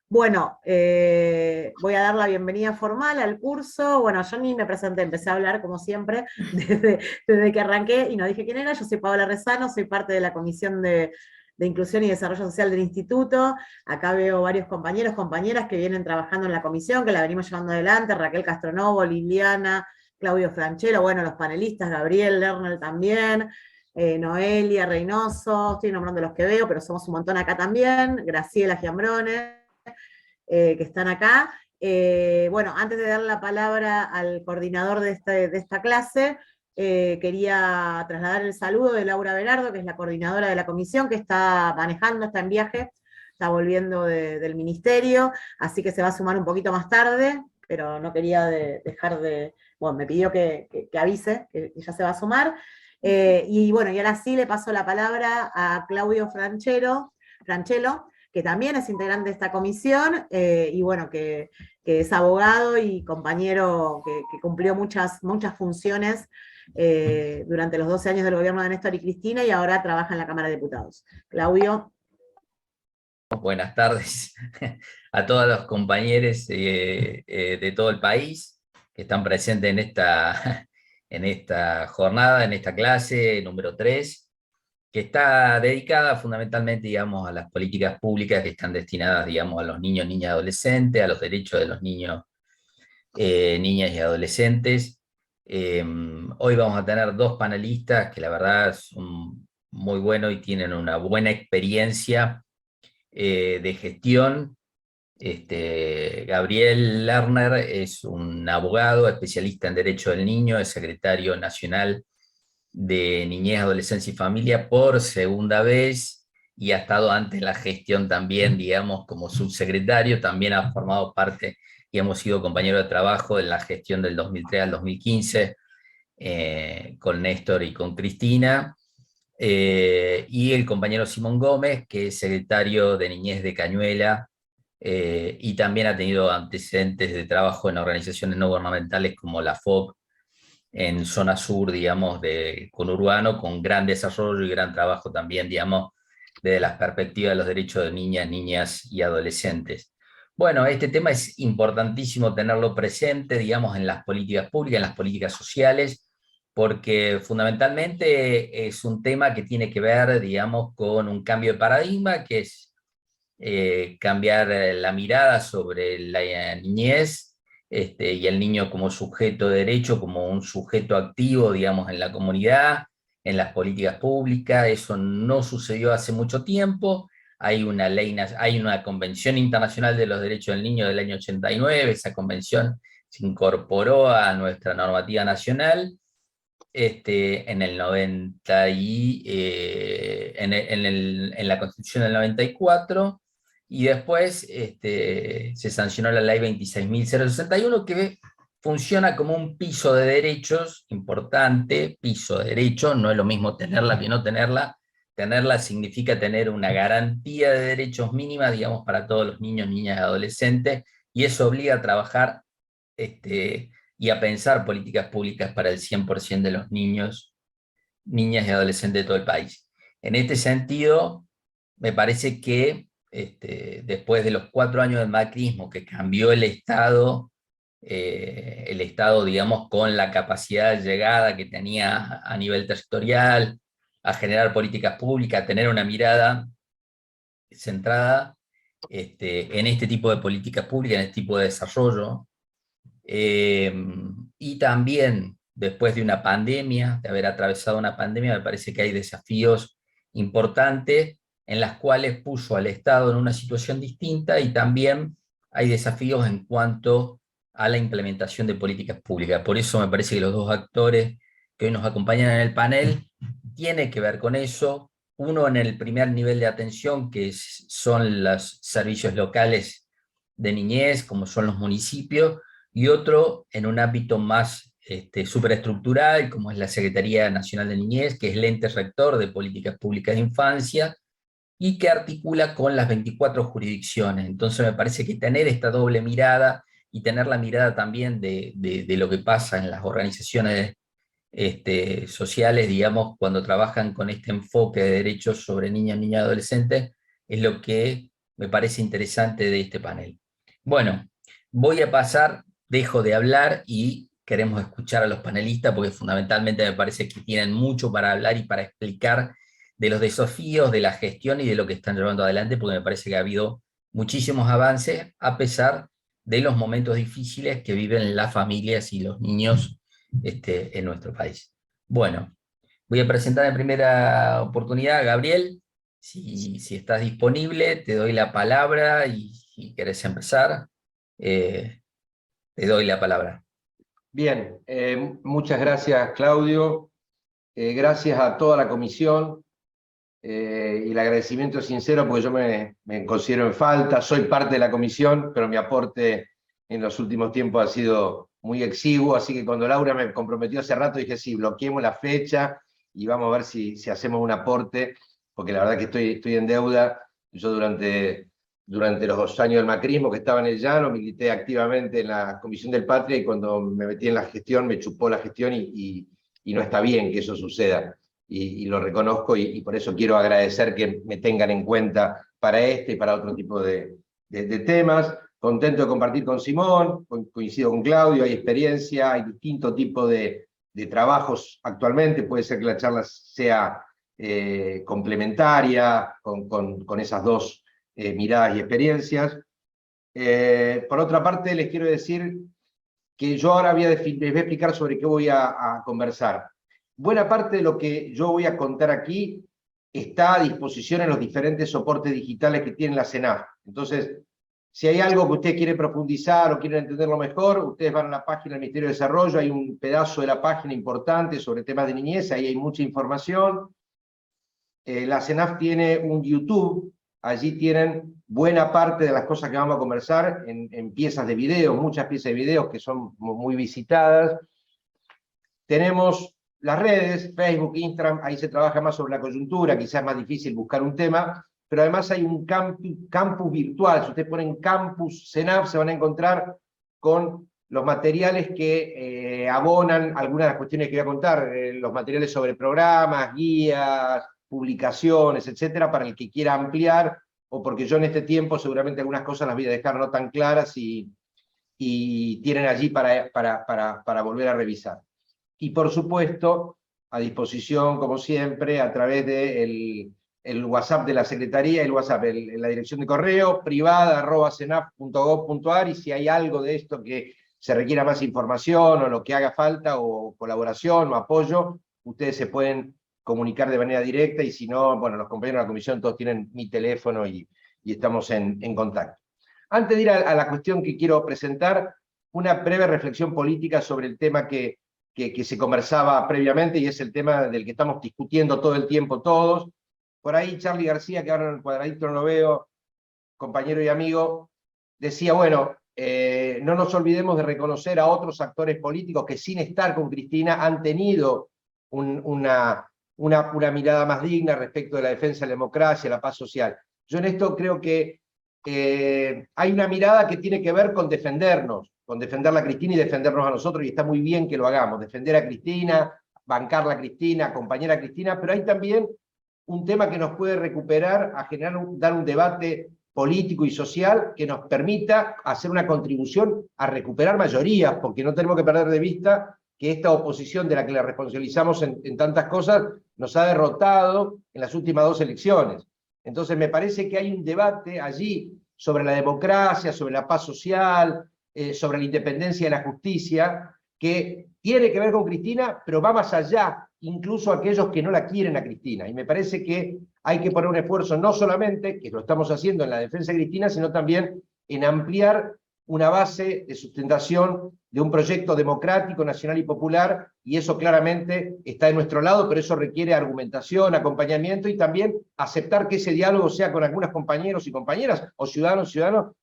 Bueno, voy a dar la bienvenida formal al curso. Bueno, yo ni me presenté, empecé a hablar como siempre desde que arranqué y no dije quién era. Yo soy Paola Rezano, soy parte de la Comisión de Inclusión y Desarrollo Social del Instituto. Acá veo varios compañeros, compañeras que vienen trabajando en la comisión, que la venimos llevando adelante, Raquel Castronovo, Liliana, Claudio Franchelo, bueno, los panelistas, Gabriel Lerner también. Noelia Reynoso, estoy nombrando los que veo, pero somos un montón acá también, Graciela Giambrone, que están acá. Bueno, antes de dar la palabra al coordinador de esta clase, quería trasladar el saludo de Laura Berardo, que es la coordinadora de la comisión, que está manejando, está en viaje, está volviendo del ministerio, así que se va a sumar un poquito más tarde, pero no quería dejar de, bueno, me pidió que avise, que ya se va a sumar. Y bueno, y ahora sí le paso la palabra a Claudio Franchelo, que también es integrante de esta comisión, y bueno, que es abogado y compañero que cumplió muchas funciones durante los 12 años del gobierno de Néstor y Cristina, y ahora trabaja en la Cámara de Diputados. Claudio. Buenas tardes a todos los compañeros de todo el país que están presentes en esta jornada, en esta clase número 3, que está dedicada fundamentalmente, digamos, a las políticas públicas que están destinadas, digamos, a los niños, niñas y adolescentes, a los derechos de los niños, niñas y adolescentes. Hoy vamos a tener dos panelistas que la verdad son muy buenos y tienen una buena experiencia de gestión. Gabriel Lerner es un abogado especialista en Derecho del Niño, es secretario nacional de Niñez, Adolescencia y Familia por segunda vez y ha estado antes en la gestión también, digamos, como subsecretario, también ha formado parte y hemos sido compañeros de trabajo en la gestión del 2003 al 2015 con Néstor y con Cristina. Y el compañero Simón Gómez, que es secretario de Niñez de Cañuela, y también ha tenido antecedentes de trabajo en organizaciones no gubernamentales como la FOB en zona sur, digamos, de conurbano, con gran desarrollo y gran trabajo también, digamos, desde las perspectivas de los derechos de niñas, niñas y adolescentes. Bueno, este tema es importantísimo tenerlo presente, digamos, en las políticas públicas, en las políticas sociales, porque fundamentalmente es un tema que tiene que ver, digamos, con un cambio de paradigma, que es cambiar la mirada sobre la niñez, y el niño como sujeto de derecho, como un sujeto activo, digamos, en la comunidad, en las políticas públicas. Eso no sucedió hace mucho tiempo. Hay una ley, hay una Convención Internacional de los Derechos del Niño del año 89, esa convención se incorporó a nuestra normativa nacional en el 90 en la Constitución del 94, y después se sancionó la ley 26.061, que funciona como un piso de derechos importante. Piso de derechos, no es lo mismo tenerla que no tenerla. Tenerla significa tener una garantía de derechos mínima, digamos, para todos los niños, niñas y adolescentes, y eso obliga a trabajar y a pensar políticas públicas para el 100% de los niños, niñas y adolescentes de todo el país. En este sentido, me parece que después de los 4 años del macrismo, que cambió el Estado, digamos, con la capacidad de llegada que tenía a nivel territorial, a generar políticas públicas, a tener una mirada centrada en este tipo de políticas públicas, en este tipo de desarrollo, eh, y también después de una pandemia, de haber atravesado una pandemia, me parece que hay desafíos importantes en las cuales puso al Estado en una situación distinta, y también hay desafíos en cuanto a la implementación de políticas públicas. Por eso me parece que los dos actores que hoy nos acompañan en el panel tienen que ver con eso. Uno en el primer nivel de atención, que son los servicios locales de niñez, como son los municipios, y otro en un ámbito más superestructural, como es la Secretaría Nacional de Niñez, que es el ente rector de políticas públicas de infancia y que articula con las 24 jurisdicciones. Entonces me parece que tener esta doble mirada y tener la mirada también de lo que pasa en las organizaciones sociales, digamos, cuando trabajan con este enfoque de derechos sobre niñas, niñas y adolescentes, es lo que me parece interesante de este panel. Bueno, voy a pasar, dejo de hablar y queremos escuchar a los panelistas porque fundamentalmente me parece que tienen mucho para hablar y para explicar de los desafíos, de la gestión y de lo que están llevando adelante, porque me parece que ha habido muchísimos avances a pesar de los momentos difíciles que viven las familias y los niños en nuestro país. Bueno, voy a presentar en primera oportunidad a Gabriel. Si estás disponible, te doy la palabra y si querés empezar, te doy la palabra. Bien, muchas gracias, Claudio. Gracias a toda la comisión y el agradecimiento sincero porque yo me considero en falta. Soy parte de la comisión, pero mi aporte en los últimos tiempos ha sido muy exiguo, así que cuando Laura me comprometió hace rato dije sí, bloqueemos la fecha y vamos a ver si hacemos un aporte, porque la verdad que estoy en deuda. Yo durante los 2 años del macrismo que estaba en el llano, milité activamente en la Comisión del Patria y cuando me metí en la gestión me chupó la gestión y no está bien que eso suceda. Y lo reconozco y por eso quiero agradecer que me tengan en cuenta para este y para otro tipo de temas. Contento de compartir con Simón, coincido con Claudio, hay experiencia, hay distinto tipo de trabajos actualmente, puede ser que la charla sea complementaria con esas dos miradas y experiencias. Por otra parte, les quiero decir que yo ahora les voy a explicar sobre qué voy a conversar. Buena parte de lo que yo voy a contar aquí está a disposición en los diferentes soportes digitales que tiene la CENAF. Entonces, si hay algo que usted quiere profundizar o quieren entenderlo mejor, ustedes van a la página del Ministerio de Desarrollo, hay un pedazo de la página importante sobre temas de niñez, ahí hay mucha información. La CENAF tiene un YouTube, allí tienen buena parte de las cosas que vamos a conversar en piezas de video, muchas piezas de videos que son muy visitadas. Tenemos las redes, Facebook, Instagram, ahí se trabaja más sobre la coyuntura, quizás es más difícil buscar un tema, pero además hay un campus virtual. Si ustedes ponen Campus CENAF, se van a encontrar con los materiales que abonan algunas de las cuestiones que voy a contar, los materiales sobre programas, guías, publicaciones, etcétera, para el que quiera ampliar, o porque yo en este tiempo seguramente algunas cosas las voy a dejar no tan claras y tienen allí para volver a revisar. Y por supuesto, a disposición, como siempre, a través del WhatsApp de la Secretaría, la dirección de correo, privada@cenaf.gov.ar, y si hay algo de esto que se requiera más información, o lo que haga falta, o colaboración, o apoyo, ustedes se pueden comunicar de manera directa, y si no, bueno, los compañeros de la comisión todos tienen mi teléfono y estamos en contacto. Antes de ir a la cuestión que quiero presentar, una breve reflexión política sobre el tema que se conversaba previamente, y es el tema del que estamos discutiendo todo el tiempo todos. Por ahí Charly García, que ahora en el cuadradito no lo veo, compañero y amigo, decía, bueno, no nos olvidemos de reconocer a otros actores políticos que sin estar con Cristina han tenido una mirada más digna respecto de la defensa de la democracia, la paz social. Yo en esto creo que hay una mirada que tiene que ver con defendernos, con defenderla a Cristina y defendernos a nosotros, y está muy bien que lo hagamos, defender a Cristina, bancarla a Cristina, acompañar a Cristina, pero hay también un tema que nos puede recuperar, dar un debate político y social que nos permita hacer una contribución a recuperar mayorías, porque no tenemos que perder de vista que esta oposición de la que la responsabilizamos en tantas cosas nos ha derrotado en las últimas 2 elecciones. Entonces me parece que hay un debate allí sobre la democracia, sobre la paz social, sobre la independencia de la justicia, que tiene que ver con Cristina, pero va más allá, incluso aquellos que no la quieren a Cristina. Y me parece que hay que poner un esfuerzo no solamente, que lo estamos haciendo en la defensa de Cristina, sino también en ampliar una base de sustentación de un proyecto democrático, nacional y popular, y eso claramente está de nuestro lado, pero eso requiere argumentación, acompañamiento y también aceptar que ese diálogo sea con algunos compañeros y compañeras o ciudadanos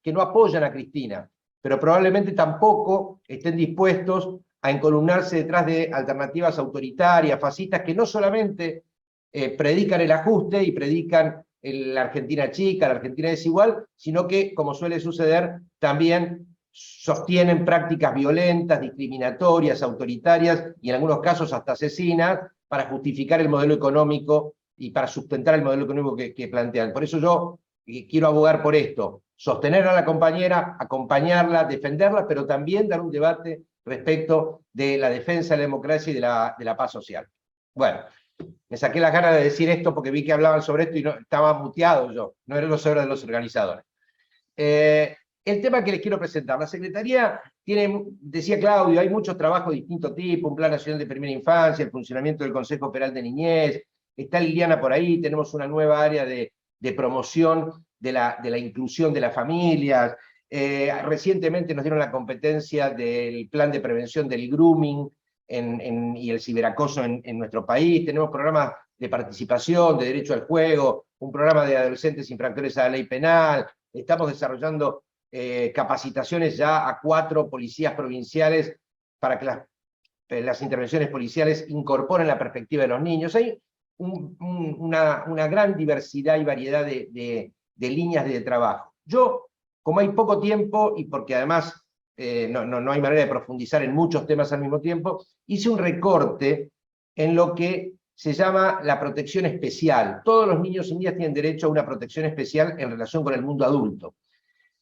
que no apoyan a Cristina, pero probablemente tampoco estén dispuestos a encolumnarse detrás de alternativas autoritarias, fascistas, que no solamente predican el ajuste y predican la Argentina chica, la Argentina desigual, sino que, como suele suceder, también sostienen prácticas violentas, discriminatorias, autoritarias y en algunos casos hasta asesinas para justificar el modelo económico y para sustentar el modelo económico que plantean. Por eso yo y quiero abogar por esto, sostener a la compañera, acompañarla, defenderla, pero también dar un debate respecto de la defensa de la democracia y de la paz social. Bueno, me saqué las ganas de decir esto porque vi que hablaban sobre esto y no, estaba muteado yo, no era los de los organizadores. El tema que les quiero presentar, la Secretaría tiene, decía Claudio, hay muchos trabajos de distinto tipo, un Plan Nacional de Primera Infancia, el funcionamiento del Consejo Federal de Niñez, está Liliana por ahí, tenemos una nueva área de promoción de la inclusión de las familias, recientemente nos dieron la competencia del plan de prevención del grooming y el ciberacoso en nuestro país, tenemos programas de participación, de derecho al juego, un programa de adolescentes infractores a la ley penal, estamos desarrollando capacitaciones ya a 4 policías provinciales para que las intervenciones policiales incorporen la perspectiva de los niños. Hay una gran diversidad y variedad de líneas de trabajo. Yo, como hay poco tiempo y porque además no hay manera de profundizar en muchos temas al mismo tiempo, hice un recorte en lo que se llama la protección especial. Todos los niños y niñas tienen derecho a una protección especial en relación con el mundo adulto.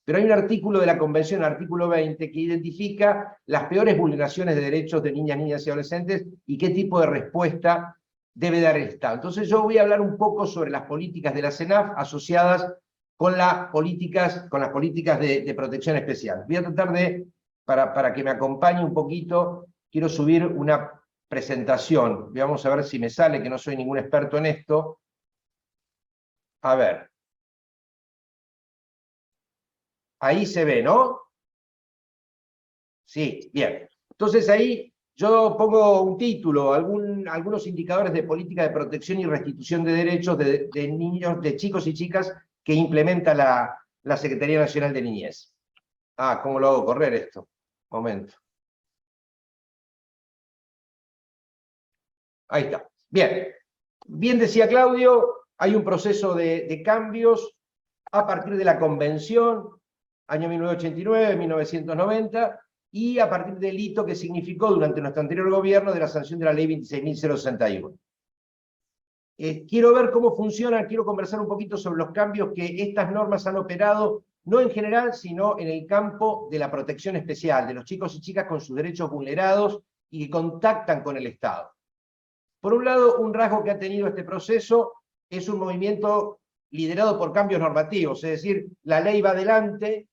Pero hay un artículo de la Convención, el artículo 20, que identifica las peores vulneraciones de derechos de niñas, niñas y adolescentes y qué tipo de respuesta debe dar el Estado. Entonces yo voy a hablar un poco sobre las políticas de la CENAF asociadas con las políticas de protección especial. Voy a tratar de, para que me acompañe un poquito, quiero subir una presentación. Vamos a ver si me sale, que no soy ningún experto en esto. A ver. Ahí se ve, ¿no? Sí, bien. Entonces ahí yo pongo un título, algunos indicadores de política de protección y restitución de derechos de niños, de chicos y chicas que implementa la Secretaría Nacional de Niñez. Ah, ¿cómo lo hago correr esto? Momento. Ahí está. Bien. Bien decía Claudio, hay un proceso de cambios a partir de la Convención, año 1989, 1990, y a partir del hito que significó durante nuestro anterior gobierno de la sanción de la ley 26.061. Quiero ver cómo funciona, quiero conversar un poquito sobre los cambios que estas normas han operado, no en general, sino en el campo de la protección especial, de los chicos y chicas con sus derechos vulnerados y que contactan con el Estado. Por un lado, un rasgo que ha tenido este proceso es un movimiento liderado por cambios normativos, es decir, la ley va adelante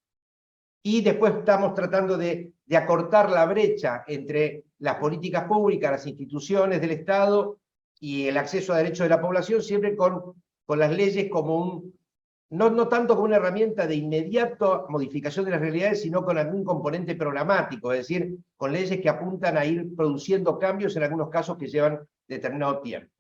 y después estamos tratando de acortar la brecha entre las políticas públicas, las instituciones del Estado y el acceso a derechos de la población, siempre con las leyes como no tanto como una herramienta de inmediata modificación de las realidades, sino con algún componente programático, es decir, con leyes que apuntan a ir produciendo cambios en algunos casos que llevan determinado tiempo.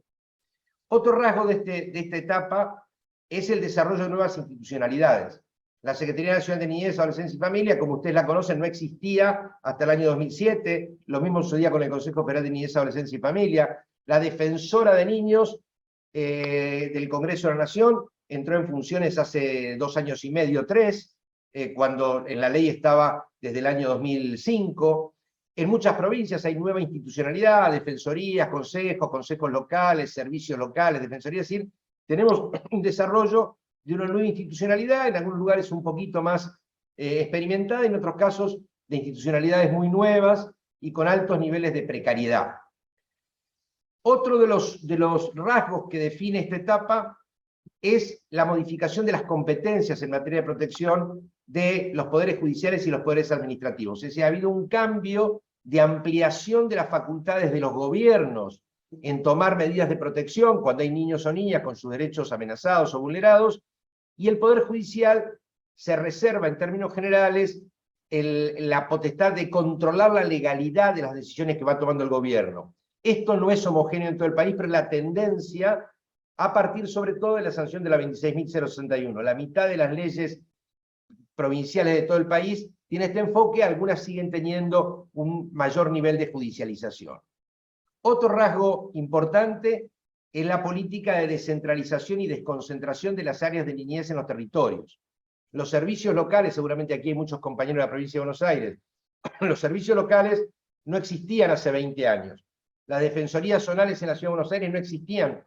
Otro rasgo de esta etapa es el desarrollo de nuevas institucionalidades. La Secretaría Nacional de Niñez, Adolescencia y Familia, como ustedes la conocen, no existía hasta el año 2007, lo mismo sucedía con el Consejo Federal de Niñez, Adolescencia y Familia. La Defensora de Niños del Congreso de la Nación entró en funciones hace 2 años y medio, 3, cuando en la ley estaba desde el año 2005. En muchas provincias hay nueva institucionalidad, defensorías, consejos locales, servicios locales, defensorías, es decir, tenemos un desarrollo de una nueva institucionalidad, en algunos lugares un poquito más experimentada, en otros casos de institucionalidades muy nuevas y con altos niveles de precariedad. Otro de los rasgos que define esta etapa es la modificación de las competencias en materia de protección de los poderes judiciales y los poderes administrativos. Es decir, ha habido un cambio de ampliación de las facultades de los gobiernos en tomar medidas de protección cuando hay niños o niñas con sus derechos amenazados o vulnerados, y el Poder Judicial se reserva en términos generales la potestad de controlar la legalidad de las decisiones que va tomando el gobierno. Esto no es homogéneo en todo el país, pero la tendencia a partir sobre todo de la sanción de la 26.061. La mitad de las leyes provinciales de todo el país tiene este enfoque, algunas siguen teniendo un mayor nivel de judicialización. Otro rasgo importante es la política de descentralización y desconcentración de las áreas de niñez en los territorios. Los servicios locales, seguramente aquí hay muchos compañeros de la provincia de Buenos Aires, los servicios locales no existían hace 20 años. Las defensorías zonales en la Ciudad de Buenos Aires no existían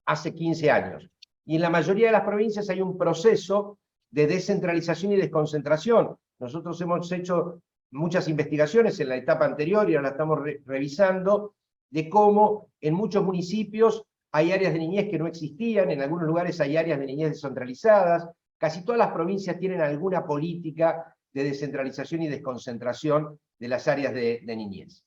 hace 15 años. Y en la mayoría de las provincias hay un proceso de descentralización y desconcentración. Nosotros hemos hecho muchas investigaciones en la etapa anterior y ahora la estamos revisando, de cómo en muchos municipios hay áreas de niñez que no existían, en algunos lugares hay áreas de niñez descentralizadas, casi todas las provincias tienen alguna política de descentralización y desconcentración de las áreas de niñez.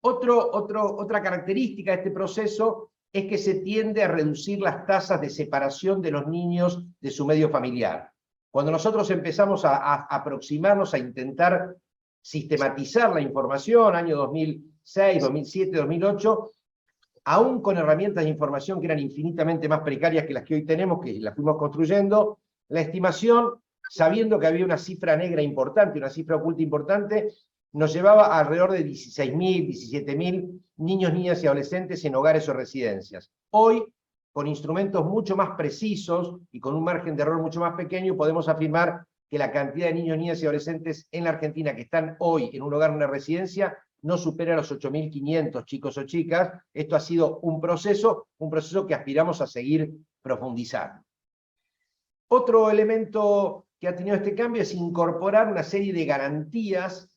Otra característica de este proceso es que se tiende a reducir las tasas de separación de los niños de su medio familiar. Cuando nosotros empezamos a aproximarnos a intentar sistematizar la información, año 2006, 2007, 2008, aún con herramientas de información que eran infinitamente más precarias que las que hoy tenemos, que las fuimos construyendo, la estimación, sabiendo que había una cifra negra importante, una cifra oculta importante, nos llevaba a alrededor de 16.000, 17.000 niños, niñas y adolescentes en hogares o residencias. Hoy, con instrumentos mucho más precisos y con un margen de error mucho más pequeño, podemos afirmar que la cantidad de niños, niñas y adolescentes en la Argentina que están hoy en un hogar o una residencia no supera los 8.500 chicos o chicas. Esto ha sido un proceso que aspiramos a seguir profundizando. Otro elemento que ha tenido este cambio es incorporar una serie de garantías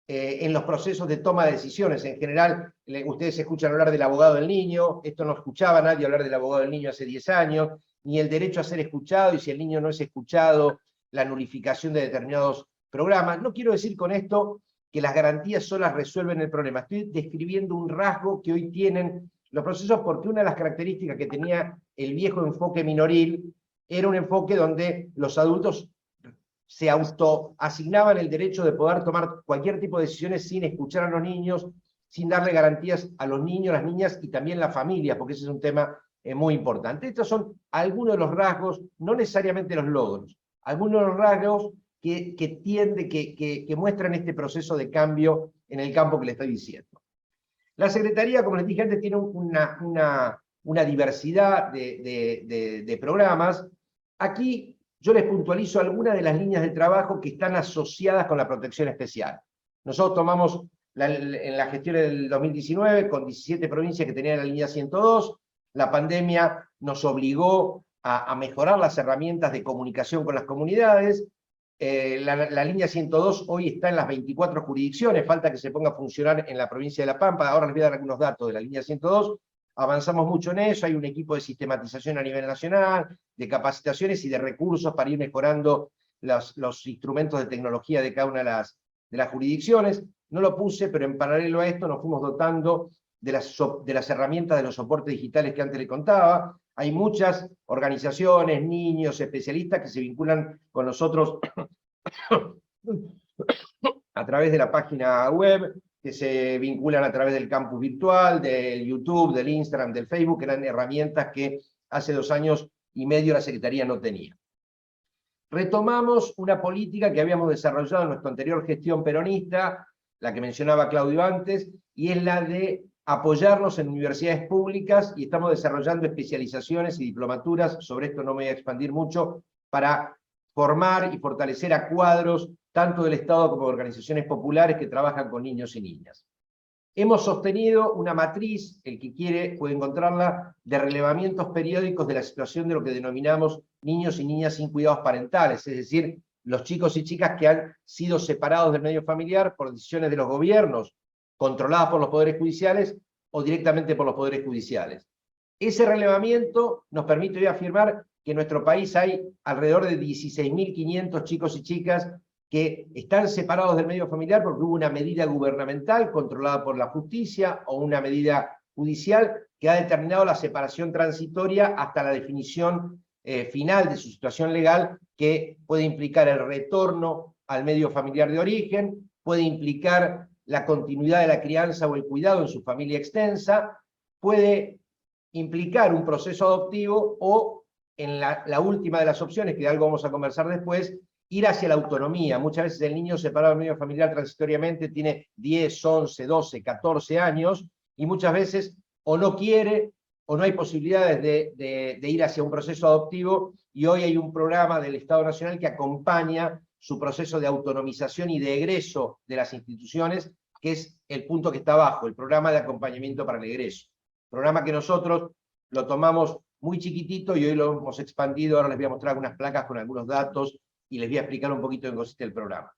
en los procesos de toma de decisiones. En general, ustedes escuchan hablar del abogado del niño, esto no escuchaba nadie hablar del abogado del niño hace 10 años, ni el derecho a ser escuchado, y si el niño no es escuchado, la nulificación de determinados programas. No quiero decir con esto que las garantías solas resuelven el problema, estoy describiendo un rasgo que hoy tienen los procesos, porque una de las características que tenía el viejo enfoque minoril era un enfoque donde los adultos se autoasignaban el derecho de poder tomar cualquier tipo de decisiones sin escuchar a los niños, sin darle garantías a los niños, las niñas y también la familia, porque ese es un tema muy importante. Estos son algunos de los rasgos, no necesariamente los logros, algunos de los rasgos que muestran este proceso de cambio en el campo que le estoy diciendo. La Secretaría, como les dije antes, tiene una diversidad de programas. Aquí yo les puntualizo algunas de las líneas de trabajo que están asociadas con la protección especial. Nosotros tomamos en la gestión del 2019, con 17 provincias que tenían la línea 102, la pandemia nos obligó a mejorar las herramientas de comunicación con las comunidades. La línea 102 hoy está en las 24 jurisdicciones, falta que se ponga a funcionar en la provincia de La Pampa. Ahora les voy a dar algunos datos de la línea 102. Avanzamos mucho en eso, hay un equipo de sistematización a nivel nacional, de capacitaciones y de recursos para ir mejorando los instrumentos de tecnología de cada una de las jurisdicciones. No lo puse, pero en paralelo a esto nos fuimos dotando de las herramientas de los soportes digitales que antes le contaba. Hay muchas organizaciones, niños, especialistas que se vinculan con nosotros a través de la página web, que se vinculan a través del campus virtual, del YouTube, del Instagram, del Facebook, que eran herramientas que hace 2 años y medio la Secretaría no tenía. Retomamos una política que habíamos desarrollado en nuestra anterior gestión peronista, la que mencionaba Claudio antes, y es la de apoyarnos en universidades públicas, y estamos desarrollando especializaciones y diplomaturas, sobre esto no me voy a expandir mucho, para formar y fortalecer a cuadros tanto del Estado como de organizaciones populares que trabajan con niños y niñas. Hemos sostenido una matriz, el que quiere puede encontrarla, de relevamientos periódicos de la situación de lo que denominamos niños y niñas sin cuidados parentales, es decir, los chicos y chicas que han sido separados del medio familiar por decisiones de los gobiernos, controladas por los poderes judiciales o directamente por los poderes judiciales. Ese relevamiento nos permite hoy afirmar que en nuestro país hay alrededor de 16.500 chicos y chicas que están separados del medio familiar porque hubo una medida gubernamental controlada por la justicia o una medida judicial que ha determinado la separación transitoria hasta la definición final de su situación legal, que puede implicar el retorno al medio familiar de origen, puede implicar la continuidad de la crianza o el cuidado en su familia extensa, puede implicar un proceso adoptivo o, en la última de las opciones, que de algo vamos a conversar después, ir hacia la autonomía. Muchas veces el niño separado del medio familiar transitoriamente tiene 10, 11, 12, 14 años y muchas veces o no quiere o no hay posibilidades de ir hacia un proceso adoptivo, y hoy hay un programa del Estado Nacional que acompaña su proceso de autonomización y de egreso de las instituciones, que es el punto que está abajo, el programa de acompañamiento para el egreso. Programa que nosotros lo tomamos muy chiquitito y hoy lo hemos expandido. Ahora les voy a mostrar algunas placas con algunos datos y les voy a explicar un poquito en qué consiste el programa.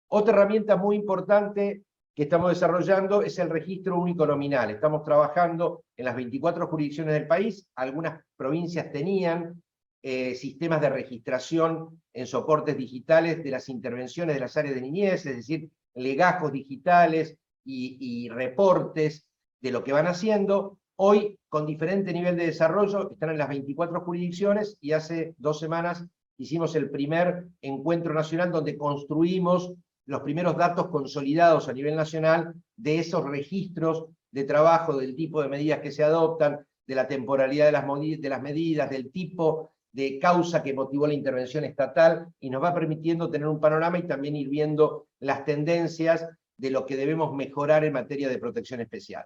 Otra herramienta muy importante que estamos desarrollando es el registro único nominal. Estamos trabajando en las 24 jurisdicciones del país. Algunas provincias tenían sistemas de registración en soportes digitales de las intervenciones de las áreas de niñez, es decir, legajos digitales y reportes de lo que van haciendo. Hoy, con diferente nivel de desarrollo, están en las 24 jurisdicciones y hace 2 semanas hicimos el primer encuentro nacional donde construimos los primeros datos consolidados a nivel nacional de esos registros de trabajo, del tipo de medidas que se adoptan, de la temporalidad de las medidas, del tipo de causa que motivó la intervención estatal, y nos va permitiendo tener un panorama y también ir viendo las tendencias de lo que debemos mejorar en materia de protección especial.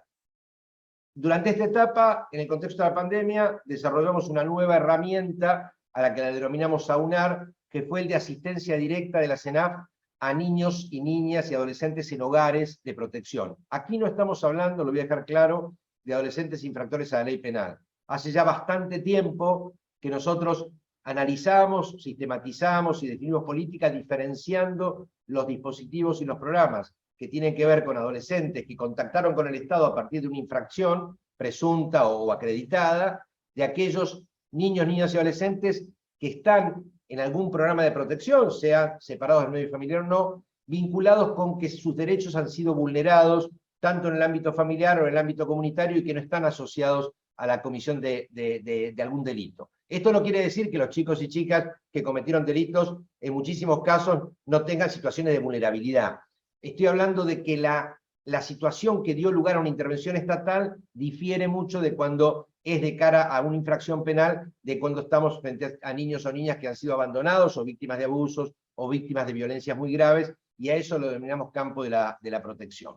Durante esta etapa, en el contexto de la pandemia, desarrollamos una nueva herramienta a la que la denominamos AUNAR, que fue el de asistencia directa de la CENAF a niños y niñas y adolescentes en hogares de protección. Aquí no estamos hablando, lo voy a dejar claro, de adolescentes infractores a la ley penal. Hace ya bastante tiempo que nosotros analizamos, sistematizamos y definimos políticas diferenciando los dispositivos y los programas que tienen que ver con adolescentes que contactaron con el Estado a partir de una infracción presunta o acreditada, de aquellos niños, niñas y adolescentes que están en algún programa de protección, sea separados del medio familiar o no, vinculados con que sus derechos han sido vulnerados, tanto en el ámbito familiar o en el ámbito comunitario, y que no están asociados a la comisión de algún delito. Esto no quiere decir que los chicos y chicas que cometieron delitos, en muchísimos casos, no tengan situaciones de vulnerabilidad. Estoy hablando de que la situación que dio lugar a una intervención estatal difiere mucho de cuando es de cara a una infracción penal, de cuando estamos frente a niños o niñas que han sido abandonados o víctimas de abusos o víctimas de violencias muy graves, y a eso lo denominamos campo de la protección.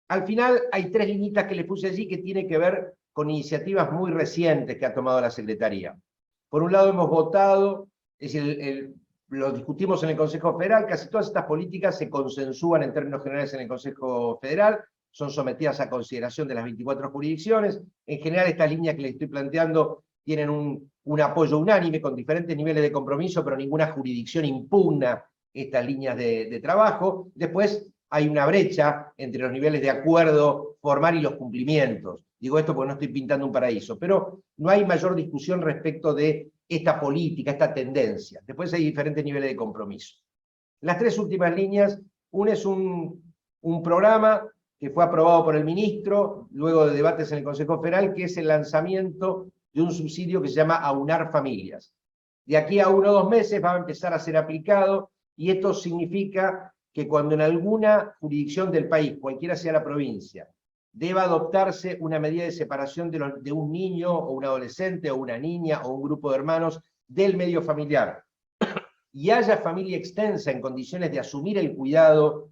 Al final hay 3 liñitas que le puse allí que tienen que ver con iniciativas muy recientes que ha tomado la Secretaría. Por un lado hemos votado, es decir, lo discutimos en el Consejo Federal, casi todas estas políticas se consensúan en términos generales en el Consejo Federal, son sometidas a consideración de las 24 jurisdicciones. En general, estas líneas que les estoy planteando tienen un apoyo unánime con diferentes niveles de compromiso, pero ninguna jurisdicción impugna estas líneas de trabajo. Después hay una brecha entre los niveles de acuerdo formal y los cumplimientos. Digo esto porque no estoy pintando un paraíso, pero no hay mayor discusión respecto de esta política, esta tendencia. Después hay diferentes niveles de compromiso. Las 3 últimas líneas, una es un programa que fue aprobado por el ministro, luego de debates en el Consejo Federal, que es el lanzamiento de un subsidio que se llama AUNAR Familias. De aquí a 1 o 2 meses va a empezar a ser aplicado, y esto significa que cuando en alguna jurisdicción del país, cualquiera sea la provincia, deba adoptarse una medida de separación de un niño o un adolescente o una niña o un grupo de hermanos del medio familiar, y haya familia extensa en condiciones de asumir el cuidado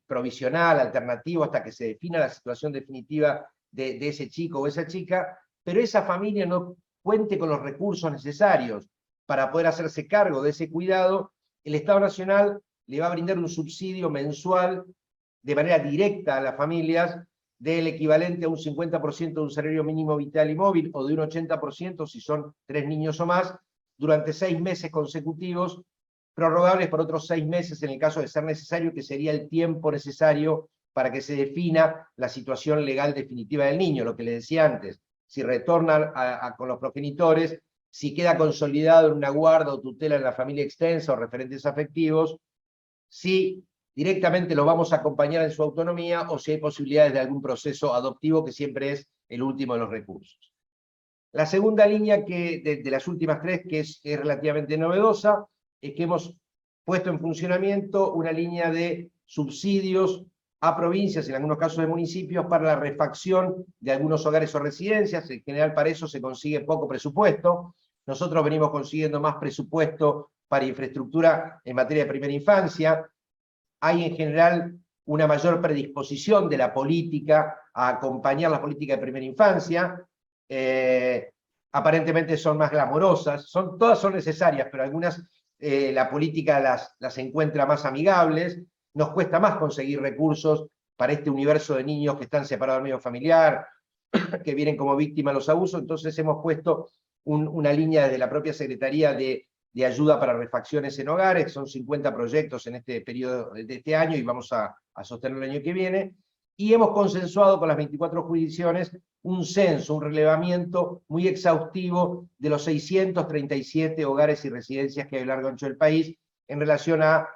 provisional, alternativo, hasta que se defina la situación definitiva de ese chico o esa chica, pero esa familia no cuente con los recursos necesarios para poder hacerse cargo de ese cuidado, el Estado Nacional le va a brindar un subsidio mensual de manera directa a las familias del equivalente a un 50% de un salario mínimo vital y móvil, o de un 80% si son 3 niños o más, durante 6 meses consecutivos, prorrogables por otros 6 meses en el caso de ser necesario, que sería el tiempo necesario para que se defina la situación legal definitiva del niño, lo que le decía antes, si retorna con los progenitores, si queda consolidado en una guarda o tutela en la familia extensa o referentes afectivos, si directamente lo vamos a acompañar en su autonomía o si hay posibilidades de algún proceso adoptivo, que siempre es el último de los recursos. La segunda línea de las últimas 3, que es relativamente novedosa, es que hemos puesto en funcionamiento una línea de subsidios a provincias, en algunos casos de municipios, para la refacción de algunos hogares o residencias. En general para eso se consigue poco presupuesto. Nosotros venimos consiguiendo más presupuesto para infraestructura en materia de primera infancia. Hay en general una mayor predisposición de la política a acompañar la política de primera infancia. Aparentemente son más glamorosas, todas son necesarias, pero algunas la política las encuentra más amigables. Nos cuesta más conseguir recursos para este universo de niños que están separados del medio familiar, que vienen como víctimas de los abusos. Entonces hemos puesto una línea desde la propia Secretaría de ayuda para refacciones en hogares. Son 50 proyectos en este periodo de este año y vamos a sostener el año que viene. Y hemos consensuado con las 24 jurisdicciones un censo, un relevamiento muy exhaustivo de los 637 hogares y residencias que hay a lo largo y ancho del país en relación a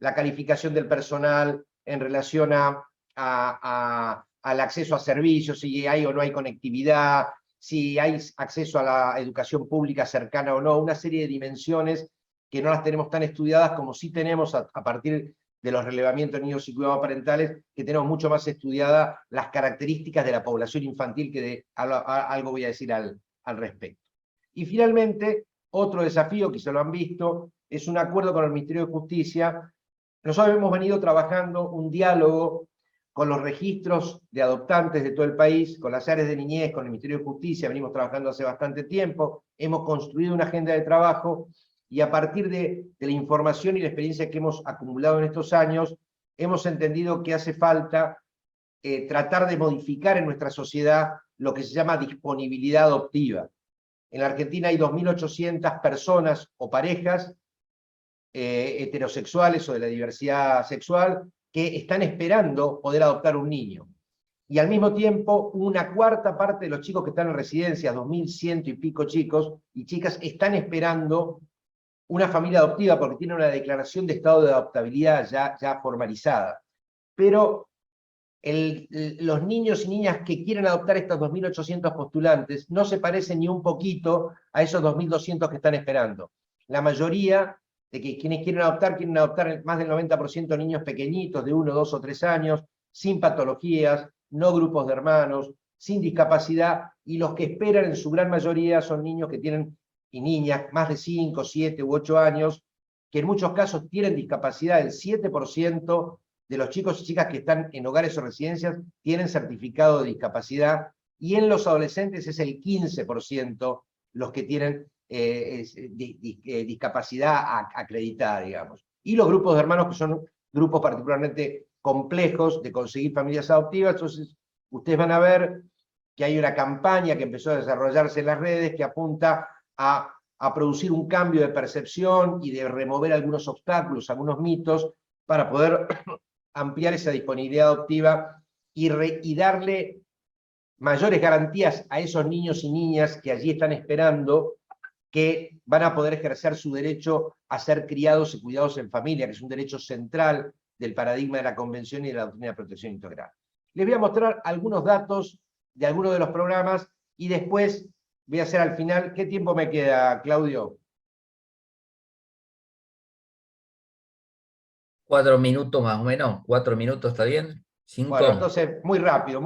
la calificación del personal, en relación al acceso a servicios, si hay o no hay conectividad, si hay acceso a la educación pública cercana o no, una serie de dimensiones que no las tenemos tan estudiadas como sí tenemos a partir de los relevamientos de niños y cuidados parentales, que tenemos mucho más estudiadas las características de la población infantil, que algo voy a decir al respecto. Y finalmente, otro desafío que se lo han visto, es un acuerdo con el Ministerio de Justicia. Nosotros hemos venido trabajando un diálogo con los registros de adoptantes de todo el país, con las áreas de niñez, con el Ministerio de Justicia, venimos trabajando hace bastante tiempo, hemos construido una agenda de trabajo, y a partir de la información y la experiencia que hemos acumulado en estos años, hemos entendido que hace falta tratar de modificar en nuestra sociedad lo que se llama disponibilidad adoptiva. En la Argentina hay 2.800 personas o parejas heterosexuales o de la diversidad sexual que están esperando poder adoptar un niño. Y al mismo tiempo, una cuarta parte de los chicos que están en residencias, 2.100 y pico chicos y chicas, están esperando una familia adoptiva porque tienen una declaración de estado de adoptabilidad ya formalizada. Pero los niños y niñas que quieren adoptar estos 2.800 postulantes no se parecen ni un poquito a esos 2.200 que están esperando. La mayoría de quienes quieren adoptar más del 90% niños pequeñitos de 1, 2 o 3 años, sin patologías, no grupos de hermanos, sin discapacidad, y los que esperan en su gran mayoría son niños que tienen, y niñas, más de 5, 7 u 8 años, que en muchos casos tienen discapacidad. El 7% de los chicos y chicas que están en hogares o residencias tienen certificado de discapacidad, y en los adolescentes es el 15% los que tienen discapacidad acreditada, digamos. Y los grupos de hermanos, que son grupos particularmente complejos de conseguir familias adoptivas. Entonces, ustedes van a ver que hay una campaña que empezó a desarrollarse en las redes que apunta a producir un cambio de percepción y de remover algunos obstáculos, algunos mitos, para poder ampliar esa disponibilidad adoptiva y darle mayores garantías a esos niños y niñas que allí están esperando, que van a poder ejercer su derecho a ser criados y cuidados en familia, que es un derecho central del paradigma de la Convención y de la Doctrina de Protección Integral. Les voy a mostrar algunos datos de algunos de los programas y después voy a hacer al final. ¿Qué tiempo me queda, Claudio? 4 minutos más o menos. 4 minutos, ¿está bien? 5. Bueno, entonces, muy rápido,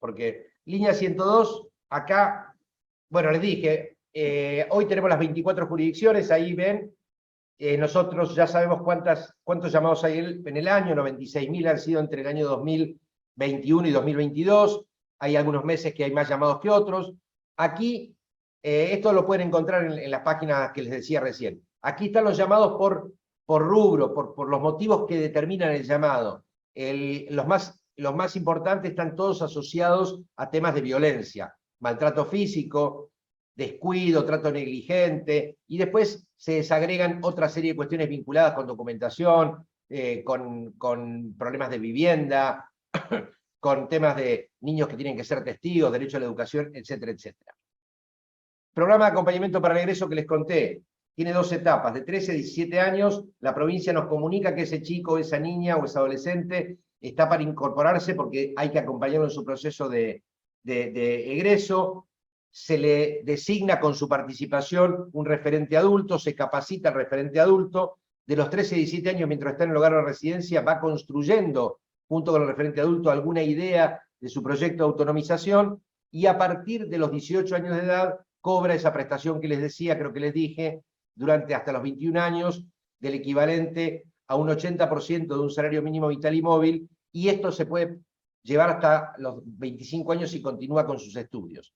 porque línea 102, acá, bueno, les dije, hoy tenemos las 24 jurisdicciones, ahí ven, nosotros ya sabemos cuántos llamados hay en el año, 96.000 han sido entre el año 2021 y 2022, hay algunos meses que hay más llamados que otros. Aquí, esto lo pueden encontrar en las páginas que les decía recién. Aquí están los llamados por rubro, por los motivos que determinan el llamado. Los más importantes están todos asociados a temas de violencia, maltrato físico, descuido, trato negligente, y después se desagregan otra serie de cuestiones vinculadas con documentación, con problemas de vivienda, con temas de niños que tienen que ser testigos, derecho a la educación, etcétera, etcétera. Programa de acompañamiento para el egreso que les conté, tiene 2 etapas. De 13 a 17 años, la provincia nos comunica que ese chico, esa niña o ese adolescente está para incorporarse porque hay que acompañarlo en su proceso de egreso. Se le designa con su participación un referente adulto, se capacita al referente adulto. De los 13 a 17 años, mientras está en el hogar o residencia, va construyendo, junto con el referente adulto, alguna idea de su proyecto de autonomización, y a partir de los 18 años de edad cobra esa prestación que les decía, creo que les dije, durante hasta los 21 años, del equivalente a un 80% de un salario mínimo vital y móvil, y esto se puede llevar hasta los 25 años y continúa con sus estudios.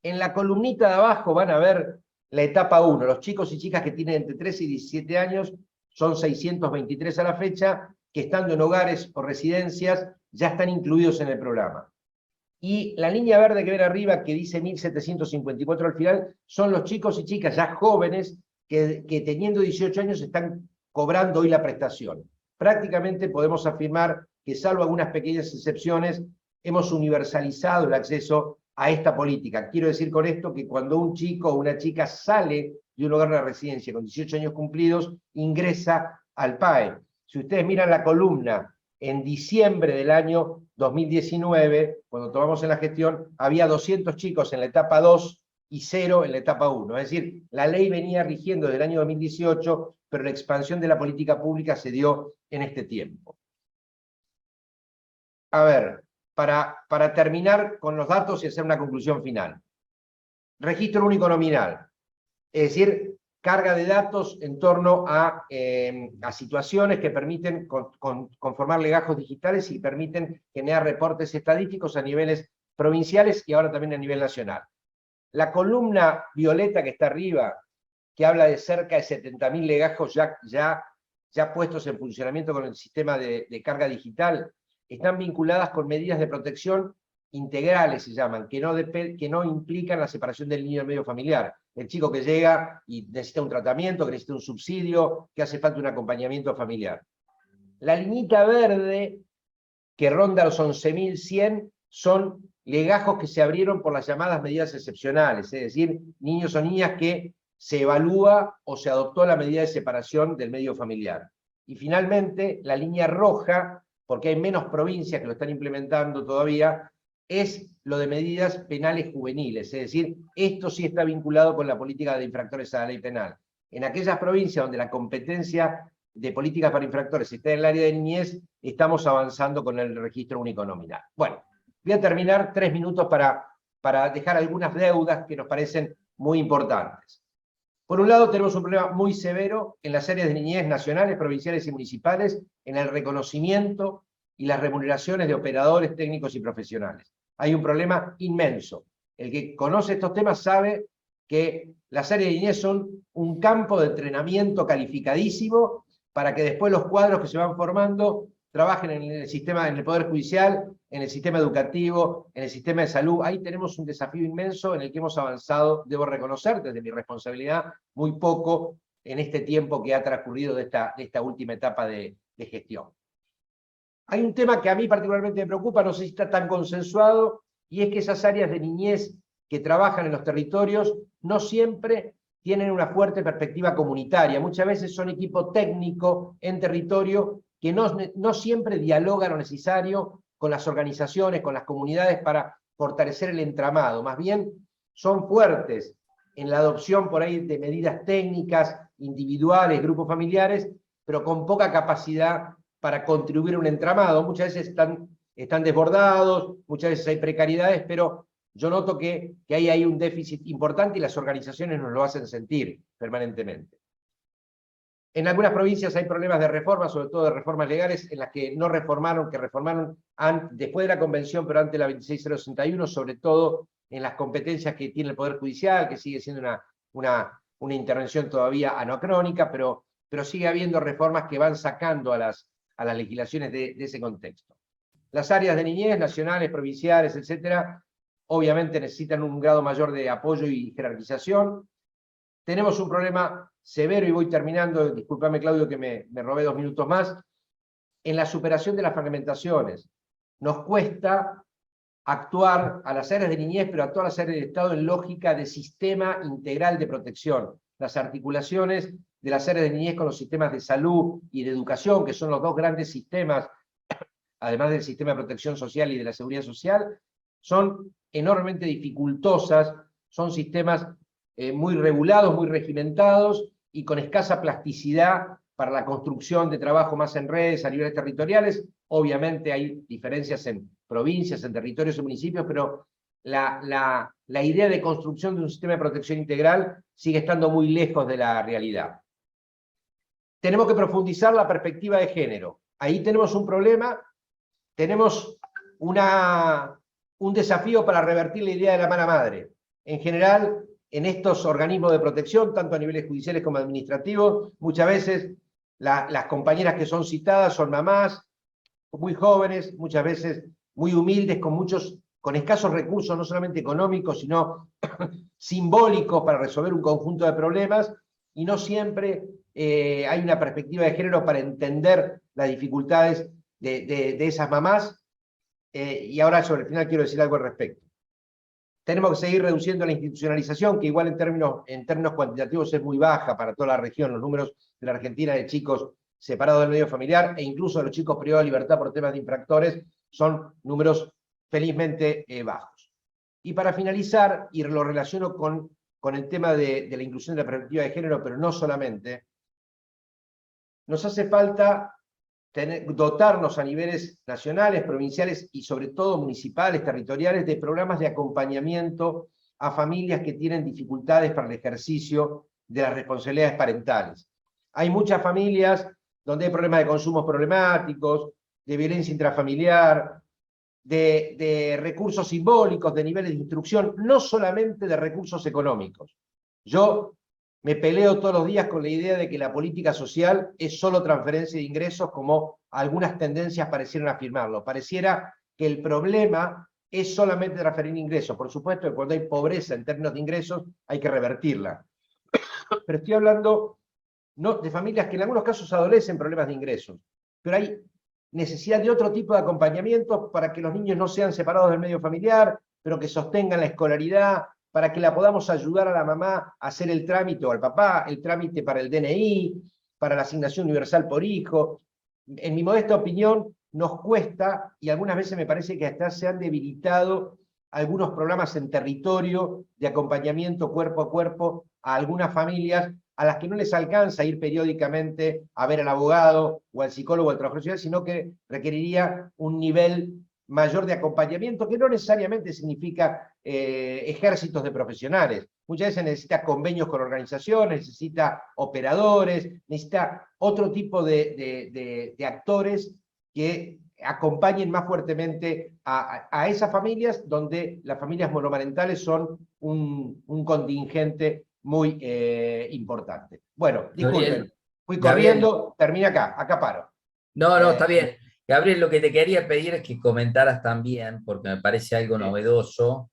En la columnita de abajo van a ver la etapa 1, los chicos y chicas que tienen entre 13 y 17 años, son 623 a la fecha, que estando en hogares o residencias ya están incluidos en el programa. Y la línea verde que ven arriba, que dice 1754 al final, son los chicos y chicas ya jóvenes que teniendo 18 años están cobrando hoy la prestación. Prácticamente podemos afirmar que, salvo algunas pequeñas excepciones, hemos universalizado el acceso a esta política. Quiero decir con esto que cuando un chico o una chica sale de un hogar de residencia con 18 años cumplidos, ingresa al PAE. Si ustedes miran la columna, en diciembre del año 2019, cuando tomamos en la gestión, había 200 chicos en la etapa 2 y 0 en la etapa 1. Es decir, la ley venía rigiendo desde el año 2018, pero la expansión de la política pública se dio en este tiempo. A ver, para terminar con los datos y hacer una conclusión final. Registro único nominal, es decir, carga de datos en torno a situaciones que permiten conformar legajos digitales y permiten generar reportes estadísticos a niveles provinciales y ahora también a nivel nacional. La columna violeta que está arriba, que habla de cerca de 70.000 legajos ya puestos en funcionamiento con el sistema de carga digital, están vinculadas con medidas de protección integrales, se llaman, que no implican la separación del niño del medio familiar. El chico que llega y necesita un tratamiento, que necesita un subsidio, que hace falta un acompañamiento familiar. La liñita verde, que ronda los 11.100, son legajos que se abrieron por las llamadas medidas excepcionales, es decir, niños o niñas que se evalúa o se adoptó la medida de separación del medio familiar. Y finalmente, la línea roja, porque hay menos provincias que lo están implementando todavía, es lo de medidas penales juveniles, es decir, esto sí está vinculado con la política de infractores a la ley penal. En aquellas provincias donde la competencia de políticas para infractores está en el área de niñez, estamos avanzando con el registro único nominal. Bueno, voy a terminar 3 minutos para dejar algunas deudas que nos parecen muy importantes. Por un lado, tenemos un problema muy severo en las áreas de niñez nacionales, provinciales y municipales, en el reconocimiento y las remuneraciones de operadores técnicos y profesionales. Hay un problema inmenso. El que conoce estos temas sabe que las áreas de niñez son un campo de entrenamiento calificadísimo para que después los cuadros que se van formando trabajen en el sistema, en el Poder Judicial, en el sistema educativo, en el sistema de salud. Ahí tenemos un desafío inmenso en el que hemos avanzado, debo reconocer, desde mi responsabilidad, muy poco en este tiempo que ha transcurrido de esta última etapa de gestión. Hay un tema que a mí particularmente me preocupa, no sé si está tan consensuado, y es que esas áreas de niñez que trabajan en los territorios no siempre tienen una fuerte perspectiva comunitaria. Muchas veces son equipo técnico en territorio que no siempre dialoga lo necesario con las organizaciones, con las comunidades para fortalecer el entramado. Más bien son fuertes en la adopción por ahí de medidas técnicas, individuales, grupos familiares, pero con poca capacidad para contribuir a un entramado. Muchas veces están desbordados, muchas veces hay precariedades, pero yo noto que ahí hay un déficit importante y las organizaciones nos lo hacen sentir permanentemente. En algunas provincias hay problemas de reforma, sobre todo de reformas legales, en las que no reformaron, que reformaron después de la convención, pero antes de la 26061, sobre todo en las competencias que tiene el Poder Judicial, que sigue siendo una intervención todavía anacrónica, pero sigue habiendo reformas que van sacando a las legislaciones de ese contexto. Las áreas de niñez, nacionales, provinciales, etcétera, obviamente necesitan un grado mayor de apoyo y jerarquización. Tenemos un problema severo, y voy terminando, discúlpame Claudio que me robé 2 minutos más, en la superación de las fragmentaciones. Nos cuesta actuar a las áreas de niñez, pero a todas las áreas de Estado en lógica de sistema integral de protección. Las articulaciones de las áreas de niñez con los sistemas de salud y de educación, que son los dos grandes sistemas, además del sistema de protección social y de la seguridad social, son enormemente dificultosas, son sistemas muy regulados, muy regimentados y con escasa plasticidad para la construcción de trabajo más en redes a niveles territoriales. Obviamente hay diferencias en provincias, en territorios y municipios, pero la idea de construcción de un sistema de protección integral sigue estando muy lejos de la realidad. Tenemos que profundizar la perspectiva de género. Ahí tenemos un problema, tenemos un desafío para revertir la idea de la mala madre. En general, en estos organismos de protección, tanto a niveles judiciales como administrativos, muchas veces las compañeras que son citadas son mamás muy jóvenes, muchas veces muy humildes, con muchos con escasos recursos, no solamente económicos, sino simbólicos para resolver un conjunto de problemas, y no siempre hay una perspectiva de género para entender las dificultades de esas mamás. Y ahora sobre el final quiero decir algo al respecto. Tenemos que seguir reduciendo la institucionalización, que igual en términos cuantitativos es muy baja para toda la región. Los números de la Argentina de chicos separados del medio familiar, e incluso de los chicos privados de libertad por temas de infractores, son números felizmente bajos. Y para finalizar, y lo relaciono con el tema de la inclusión de la perspectiva de género, pero no solamente, nos hace falta dotarnos a niveles nacionales, provinciales y sobre todo municipales, territoriales, de programas de acompañamiento a familias que tienen dificultades para el ejercicio de las responsabilidades parentales. Hay muchas familias donde hay problemas de consumos problemáticos, de violencia intrafamiliar, de recursos simbólicos, de niveles de instrucción, no solamente de recursos económicos. Yo me peleo todos los días con la idea de que la política social es solo transferencia de ingresos, como algunas tendencias parecieran afirmarlo. Pareciera que el problema es solamente transferir ingresos. Por supuesto que cuando hay pobreza en términos de ingresos hay que revertirla. Pero estoy hablando no de familias que en algunos casos adolecen problemas de ingresos, pero hay necesidad de otro tipo de acompañamiento para que los niños no sean separados del medio familiar, pero que sostengan la escolaridad, para que la podamos ayudar a la mamá a hacer el trámite, o al papá, el trámite para el DNI, para la asignación universal por hijo. En mi modesta opinión, nos cuesta, y algunas veces me parece que hasta se han debilitado algunos programas en territorio de acompañamiento cuerpo a cuerpo a algunas familias a las que no les alcanza ir periódicamente a ver al abogado o al psicólogo o al trabajador social, sino que requeriría un nivel mayor de acompañamiento, que no necesariamente significa ejércitos de profesionales. Muchas veces necesita convenios con organizaciones, necesita operadores, necesita otro tipo de actores que acompañen más fuertemente a esas familias, donde las familias monomarentales son un contingente muy importante. Bueno, disculpen, fui corriendo, termina acá paro. No, está bien. Gabriel, lo que te quería pedir es que comentaras también, porque me parece algo novedoso,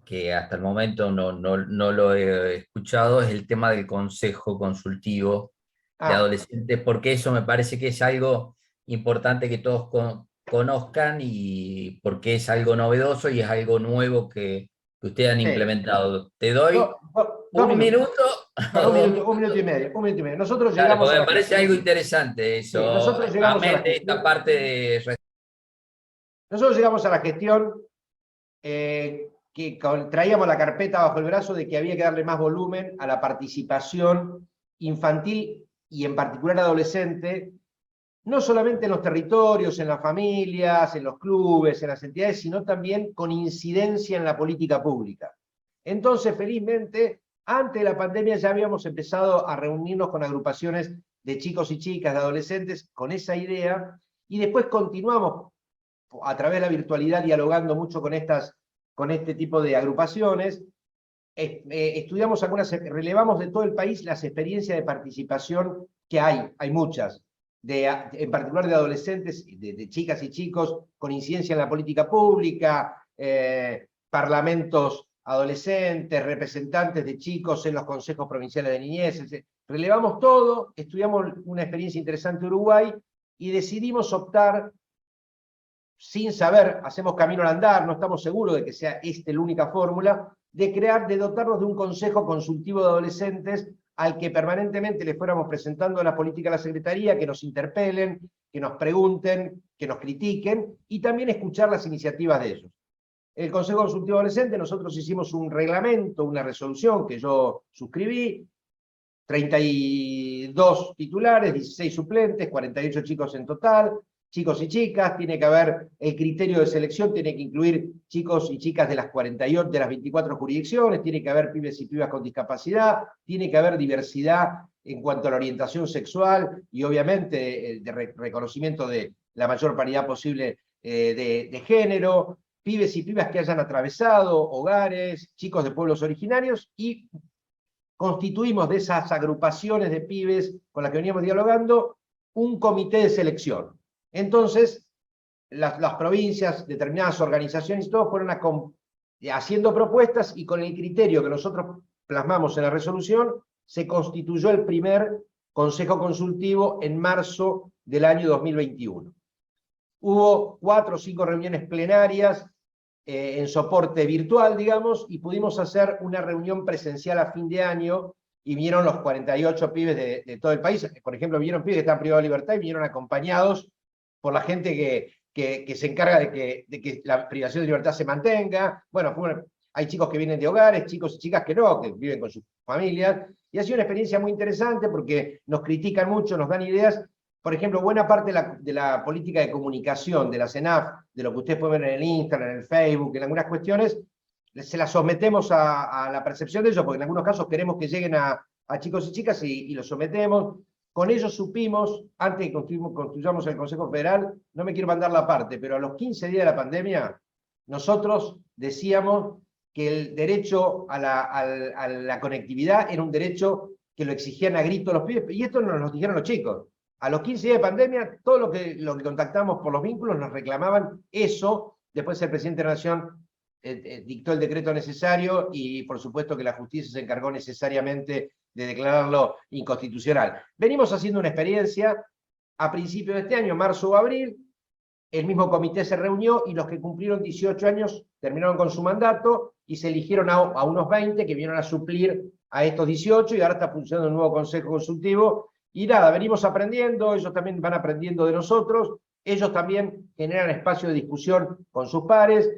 que hasta el momento no lo he escuchado, es el tema del consejo consultivo de adolescentes, porque eso me parece que es algo importante que todos conozcan, y porque es algo novedoso y es algo nuevo que ustedes han implementado. Te doy un minuto. Un minuto y medio. Nosotros Claro, llegamos porque a me parece algo interesante eso. Sí, nosotros llegamos a la esta parte de... Nosotros llegamos a la gestión que traíamos la carpeta bajo el brazo de que había que darle más volumen a la participación infantil y en particular adolescente, no solamente en los territorios, en las familias, en los clubes, en las entidades, sino también con incidencia en la política pública. Entonces, felizmente, antes de la pandemia ya habíamos empezado a reunirnos con agrupaciones de chicos y chicas, de adolescentes, con esa idea, y después continuamos a través de la virtualidad dialogando mucho con este tipo de agrupaciones. Estudiamos relevamos de todo el país las experiencias de participación que hay muchas, en particular de adolescentes, de chicas y chicos con incidencia en la política pública, parlamentos adolescentes, representantes de chicos en los consejos provinciales de niñez. Relevamos todo, estudiamos una experiencia interesante de Uruguay y decidimos optar, sin saber, hacemos camino al andar, no estamos seguros de que sea la única fórmula, de dotarnos de un consejo consultivo de adolescentes al que permanentemente les fuéramos presentando la política de la Secretaría, que nos interpelen, que nos pregunten, que nos critiquen, y también escuchar las iniciativas de ellos. El Consejo Consultivo Adolescente, nosotros hicimos un reglamento, una resolución que yo suscribí, 32 titulares, 16 suplentes, 48 chicos en total, chicos y chicas, tiene que haber el criterio de selección, tiene que incluir chicos y chicas de las 48, de las 24 jurisdicciones, tiene que haber pibes y pibas con discapacidad, tiene que haber diversidad en cuanto a la orientación sexual y obviamente de reconocimiento de la mayor paridad posible de género, pibes y pibas que hayan atravesado hogares, chicos de pueblos originarios, y constituimos de esas agrupaciones de pibes con las que veníamos dialogando un comité de selección. Entonces, las provincias, determinadas organizaciones, todos fueron haciendo propuestas y con el criterio que nosotros plasmamos en la resolución, se constituyó el primer Consejo Consultivo en marzo del año 2021. Hubo 4 o 5 reuniones plenarias en soporte virtual, digamos, y pudimos hacer una reunión presencial a fin de año, y vinieron los 48 pibes de todo el país. Por ejemplo, vinieron pibes que están privados de libertad y vinieron acompañados por la gente que se encarga de que la privación de libertad se mantenga. Bueno, hay chicos que vienen de hogares, chicos y chicas que no, que viven con sus familias, y ha sido una experiencia muy interesante porque nos critican mucho, nos dan ideas. Por ejemplo, buena parte de la política de comunicación de la CENAF, de lo que ustedes pueden ver en el Instagram, en el Facebook, en algunas cuestiones, se las sometemos a la percepción de ellos, porque en algunos casos queremos que lleguen a chicos y chicas y los sometemos. Con ellos supimos, antes de que construyamos el Consejo Federal, no me quiero mandar la parte, pero a los 15 días de la pandemia, nosotros decíamos que el derecho a la conectividad era un derecho que lo exigían a gritos los pibes, y esto nos lo dijeron los chicos. A los 15 días de pandemia, todo lo que contactamos por los vínculos nos reclamaban eso. Después el presidente de la Nación dictó el decreto necesario y por supuesto que la justicia se encargó necesariamente de declararlo inconstitucional. Venimos haciendo una experiencia a principios de este año, marzo o abril. El mismo comité se reunió y los que cumplieron 18 años terminaron con su mandato y se eligieron a unos 20 que vinieron a suplir a estos 18, y ahora está funcionando un nuevo Consejo Consultivo. Y nada, venimos aprendiendo, ellos también van aprendiendo de nosotros, ellos también generan espacio de discusión con sus pares.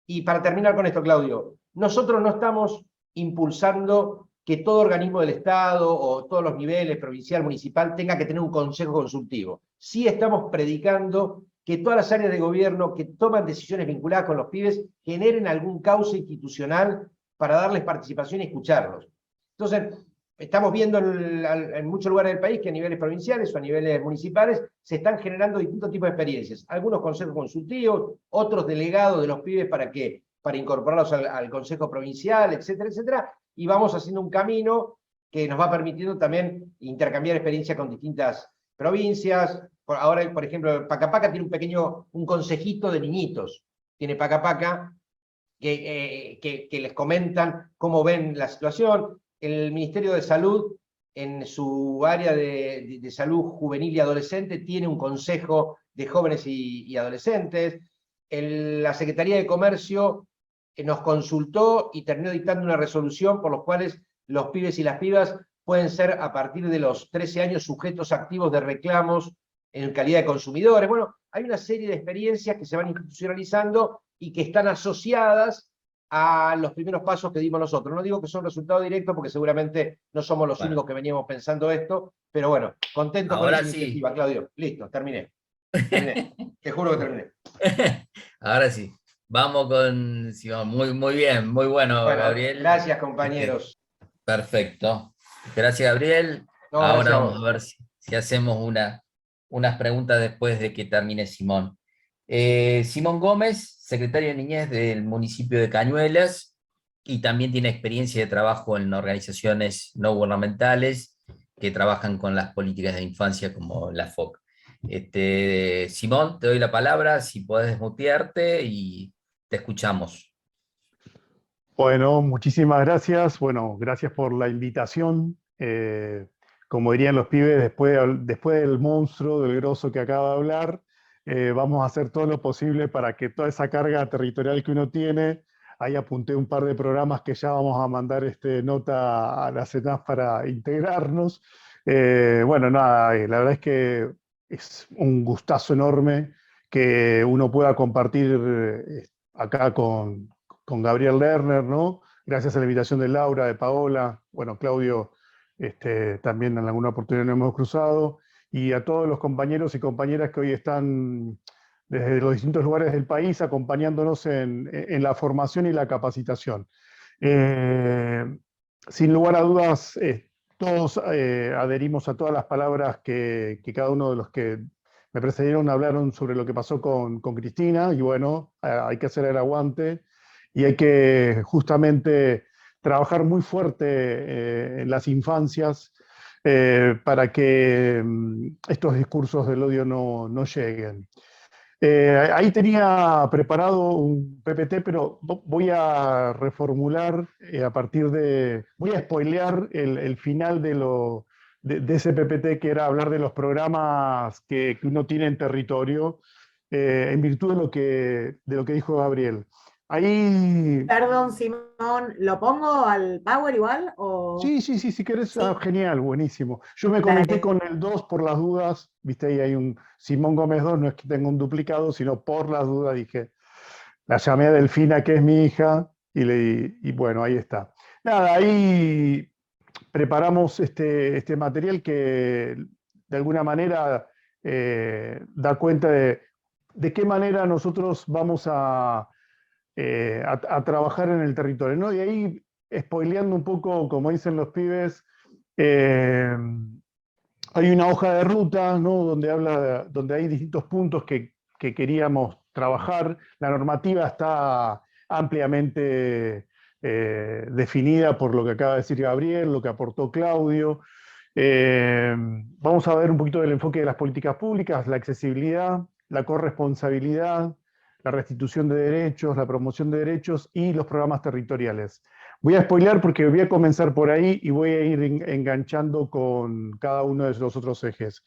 Y para terminar con esto, Claudio, nosotros no estamos impulsando que todo organismo del Estado o todos los niveles, provincial, municipal, tenga que tener un consejo consultivo. Sí estamos predicando que todas las áreas de gobierno que toman decisiones vinculadas con los pibes generen algún cauce institucional para darles participación y escucharlos. Entonces, estamos viendo en muchos lugares del país que a niveles provinciales o a niveles municipales se están generando distintos tipos de experiencias. Algunos consejos consultivos, otros delegados de los pibes para incorporarlos al consejo provincial, etcétera, etcétera. Y vamos haciendo un camino que nos va permitiendo también intercambiar experiencia con distintas provincias. Ahora, por ejemplo, Pacapaca tiene un consejito de niñitos. Tiene Pacapaca que les comentan cómo ven la situación. El Ministerio de Salud, en su área de salud juvenil y adolescente, tiene un consejo de jóvenes y adolescentes. La Secretaría de Comercio nos consultó y terminó dictando una resolución por los cuales los pibes y las pibas pueden ser, a partir de los 13 años, sujetos activos de reclamos en calidad de consumidores. Bueno, hay una serie de experiencias que se van institucionalizando y que están asociadas a los primeros pasos que dimos nosotros. No digo que son resultados directos, porque seguramente no somos los únicos que veníamos pensando esto, pero bueno, contento con esa iniciativa, Claudio. Listo, terminé. Te juro que terminé. Ahora sí. Vamos con Simón. Muy bien, muy bueno, Gabriel. Gracias, compañeros. Perfecto. Gracias, Gabriel. No, ahora gracias vamos a ver si hacemos unas preguntas después de que termine Simón. Simón Gómez, secretario de Niñez del municipio de Cañuelas, y también tiene experiencia de trabajo en organizaciones no gubernamentales que trabajan con las políticas de infancia como la FOC. Simón, te doy la palabra, si podés desmutearte y te escuchamos. Bueno, muchísimas gracias. Bueno, gracias por la invitación. Como dirían los pibes, después del monstruo, del grosso que acaba de hablar, vamos a hacer todo lo posible para que toda esa carga territorial que uno tiene, ahí apunté un par de programas que ya vamos a mandar nota a la CENAF para integrarnos. Bueno, nada, la verdad es que es un gustazo enorme que uno pueda compartir acá con Gabriel Lerner, ¿no? Gracias a la invitación de Laura, de Paola, bueno, Claudio, también en alguna oportunidad nos hemos cruzado, y a todos los compañeros y compañeras que hoy están desde los distintos lugares del país acompañándonos en la formación y la capacitación. Sin lugar a dudas, todos adherimos a todas las palabras que cada uno de los que me precedieron hablaron sobre lo que pasó con Cristina, y bueno, hay que hacer el aguante, y hay que justamente trabajar muy fuerte en las infancias para que estos discursos del odio no lleguen. Ahí tenía preparado un PPT, pero voy a reformular a partir de... Voy a spoilear el final de ese PPT, que era hablar de los programas que uno tiene en territorio, en virtud de lo que dijo Gabriel. Ahí... Perdón, Simón, ¿lo pongo al Power igual? O... Sí, sí, sí, si querés, Sí, genial, buenísimo. Yo me conecté dale. con el 2 por las dudas, viste, ahí hay un Simón Gómez 2, no es que tenga un duplicado, sino por las dudas dije, la llamé a Delfina, que es mi hija, y bueno, ahí está. Nada, ahí preparamos este material que de alguna manera da cuenta de qué manera nosotros vamos a trabajar en el territorio, ¿no? Y ahí, spoileando un poco, como dicen los pibes, eh, hay una hoja de ruta, ¿no? Donde hay distintos puntos que queríamos trabajar. La normativa está ampliamente definida por lo que acaba de decir Gabriel, lo que aportó Claudio. Vamos a ver un poquito del enfoque de las políticas públicas, la accesibilidad, la corresponsabilidad, la restitución de derechos, la promoción de derechos y los programas territoriales. Voy a spoilear porque voy a comenzar por ahí y voy a ir enganchando con cada uno de los otros ejes.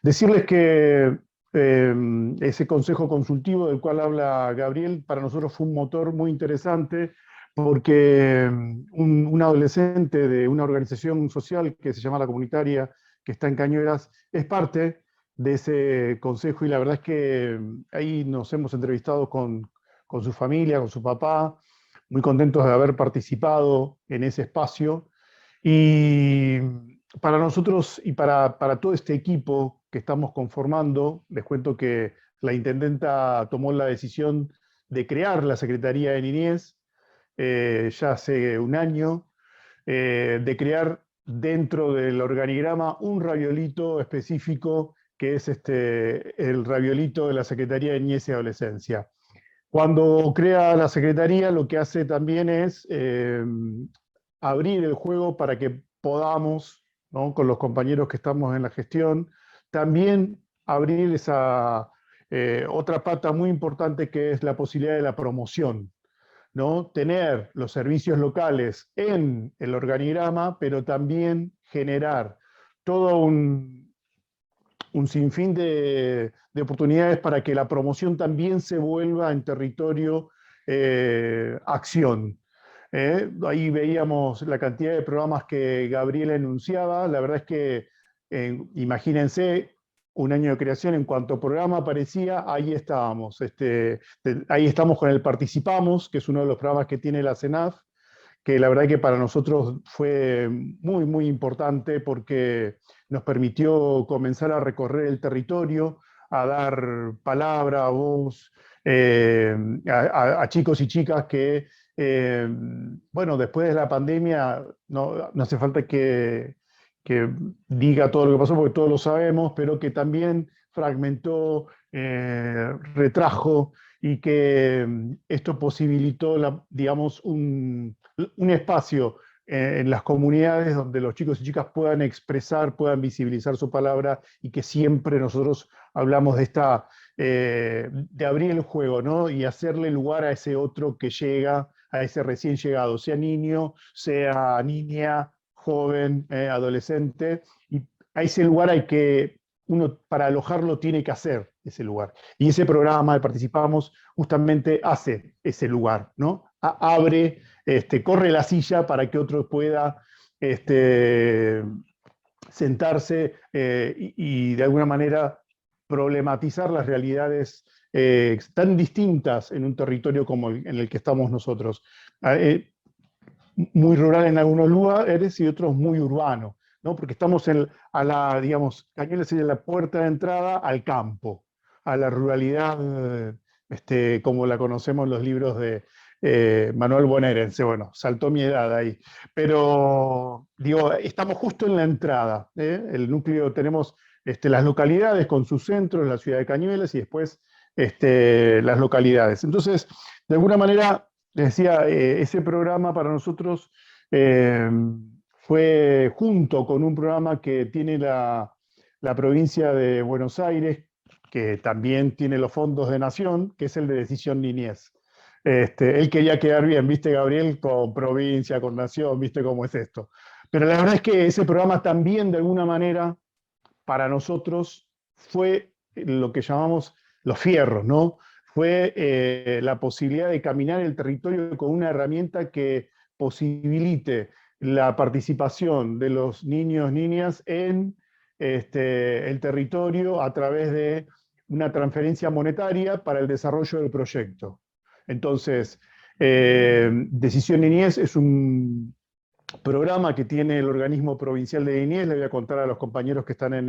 Decirles que ese consejo consultivo del cual habla Gabriel, para nosotros fue un motor muy interesante porque un adolescente de una organización social que se llama La Comunitaria, que está en Cañuelas, es parte de ese consejo y la verdad es que ahí nos hemos entrevistado con su familia, con su papá, muy contentos de haber participado en ese espacio. Y para nosotros y para todo este equipo que estamos conformando, les cuento que la intendenta tomó la decisión de crear la Secretaría de Niñez ya hace un año, de crear dentro del organigrama un raviolito específico que es el raviolito de la Secretaría de Niñez y Adolescencia. Cuando crea la Secretaría, lo que hace también es abrir el juego para que podamos, ¿no? Con los compañeros que estamos en la gestión, también abrir esa otra pata muy importante que es la posibilidad de la promoción, ¿no? Tener los servicios locales en el organigrama, pero también generar todo un sinfín de oportunidades para que la promoción también se vuelva en territorio acción. Ahí veíamos la cantidad de programas que Gabriela enunciaba. La verdad es que, imagínense, un año de creación, en cuanto programa aparecía, ahí estábamos. Ahí estamos con el Participamos, que es uno de los programas que tiene la CENAF, que la verdad que para nosotros fue muy, muy importante porque nos permitió comenzar a recorrer el territorio, a dar palabra, voz, a chicos y chicas que, bueno, después de la pandemia no hace falta que diga todo lo que pasó porque todos lo sabemos, pero que también fragmentó, retrajo y que esto posibilitó, digamos, un espacio en las comunidades donde los chicos y chicas puedan expresar, puedan visibilizar su palabra y que siempre nosotros hablamos de abrir el juego, ¿no? Y hacerle lugar a ese otro que llega, a ese recién llegado, sea niño, sea niña, joven, adolescente, y a ese lugar hay que, uno para alojarlo tiene que hacer ese lugar. Y ese programa de Participamos justamente hace ese lugar, ¿no? Abre, corre la silla para que otro pueda sentarse y de alguna manera problematizar las realidades tan distintas en un territorio como en el que estamos nosotros. Muy rural en algunos lugares y otros muy urbano, ¿no? Porque estamos digamos, Cañuelas sería la puerta de entrada al campo, a la ruralidad, como la conocemos en los libros de Manuel Bonaerense. Bueno, saltó mi edad ahí. Pero, digo, estamos justo en la entrada, ¿eh? El núcleo, tenemos las localidades con sus centros, la ciudad de Cañuelas, y después las localidades. Entonces, de alguna manera, les decía, ese programa para nosotros fue junto con un programa que tiene la provincia de Buenos Aires, que también tiene los fondos de Nación, que es el de Decisión Niñez. Él quería quedar bien, ¿viste, Gabriel? Con provincia, con Nación, ¿viste cómo es esto? Pero la verdad es que ese programa también, de alguna manera, para nosotros fue lo que llamamos los fierros, ¿no? Fue la posibilidad de caminar el territorio con una herramienta que posibilite la participación de los niños, niñas en el territorio a través de una transferencia monetaria para el desarrollo del proyecto. Entonces, Decisión Niñez es un programa que tiene el organismo provincial de niñez. Le voy a contar a los compañeros que están en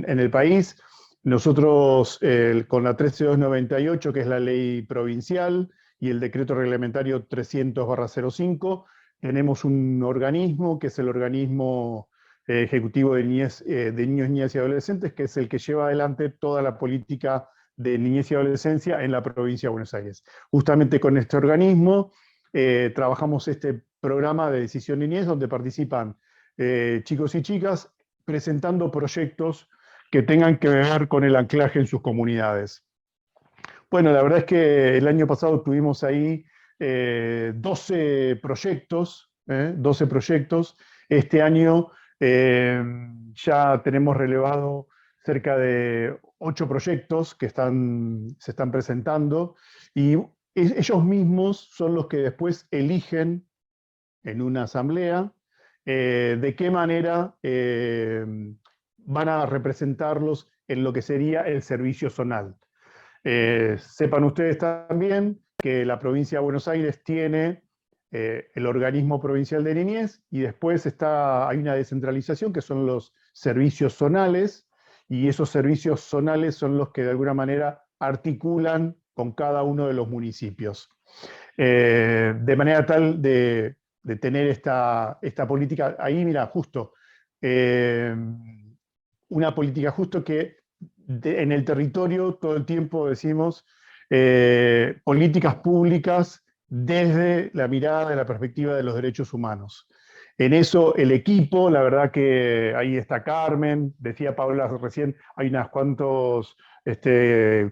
el país. Nosotros, con la 13298, que es la ley provincial, y el decreto reglamentario 300/05, tenemos un organismo que es el organismo ejecutivo de niños, niñas y adolescentes, que es el que lleva adelante toda la política de niñez y adolescencia en la provincia de Buenos Aires. Justamente con este organismo trabajamos este programa de Decisión Niñez, donde participan chicos y chicas presentando proyectos que tengan que ver con el anclaje en sus comunidades. Bueno, la verdad es que el año pasado tuvimos ahí 12 proyectos, 12 proyectos. Este año ya tenemos relevado cerca de 8 proyectos que se están presentando, y ellos mismos son los que después eligen en una asamblea de qué manera van a representarlos en lo que sería el servicio zonal. Sepan ustedes también que la provincia de Buenos Aires tiene el organismo provincial de niñez, y después hay una descentralización que son los servicios zonales, y esos servicios zonales son los que de alguna manera articulan con cada uno de los municipios. De manera tal de tener esta política, ahí mira, justo, una política justo que en el territorio todo el tiempo decimos políticas públicas desde la mirada de la perspectiva de los derechos humanos. En eso el equipo, la verdad que ahí está Carmen, decía Paula recién, hay unos cuantos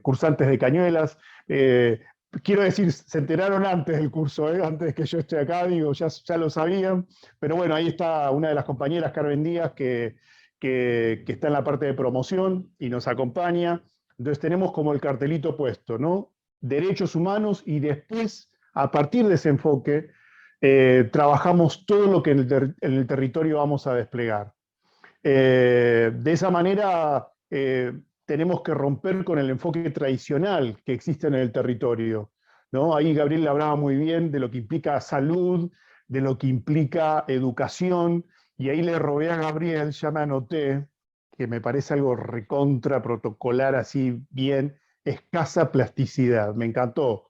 cursantes de Cañuelas. Quiero decir, se enteraron antes del curso, antes que yo esté acá, digo, ya lo sabían, pero bueno, ahí está una de las compañeras, Carmen Díaz, que está en la parte de promoción y nos acompaña. Entonces tenemos como el cartelito puesto, ¿no? Derechos humanos, y después, a partir de ese enfoque, trabajamos todo lo que en el territorio vamos a desplegar. De esa manera tenemos que romper con el enfoque tradicional que existe en el territorio, ¿no? Ahí Gabriel hablaba muy bien de lo que implica salud, de lo que implica educación, y ahí le robé a Gabriel, ya me anoté, que me parece algo recontra protocolar, así bien, escasa plasticidad, me encantó.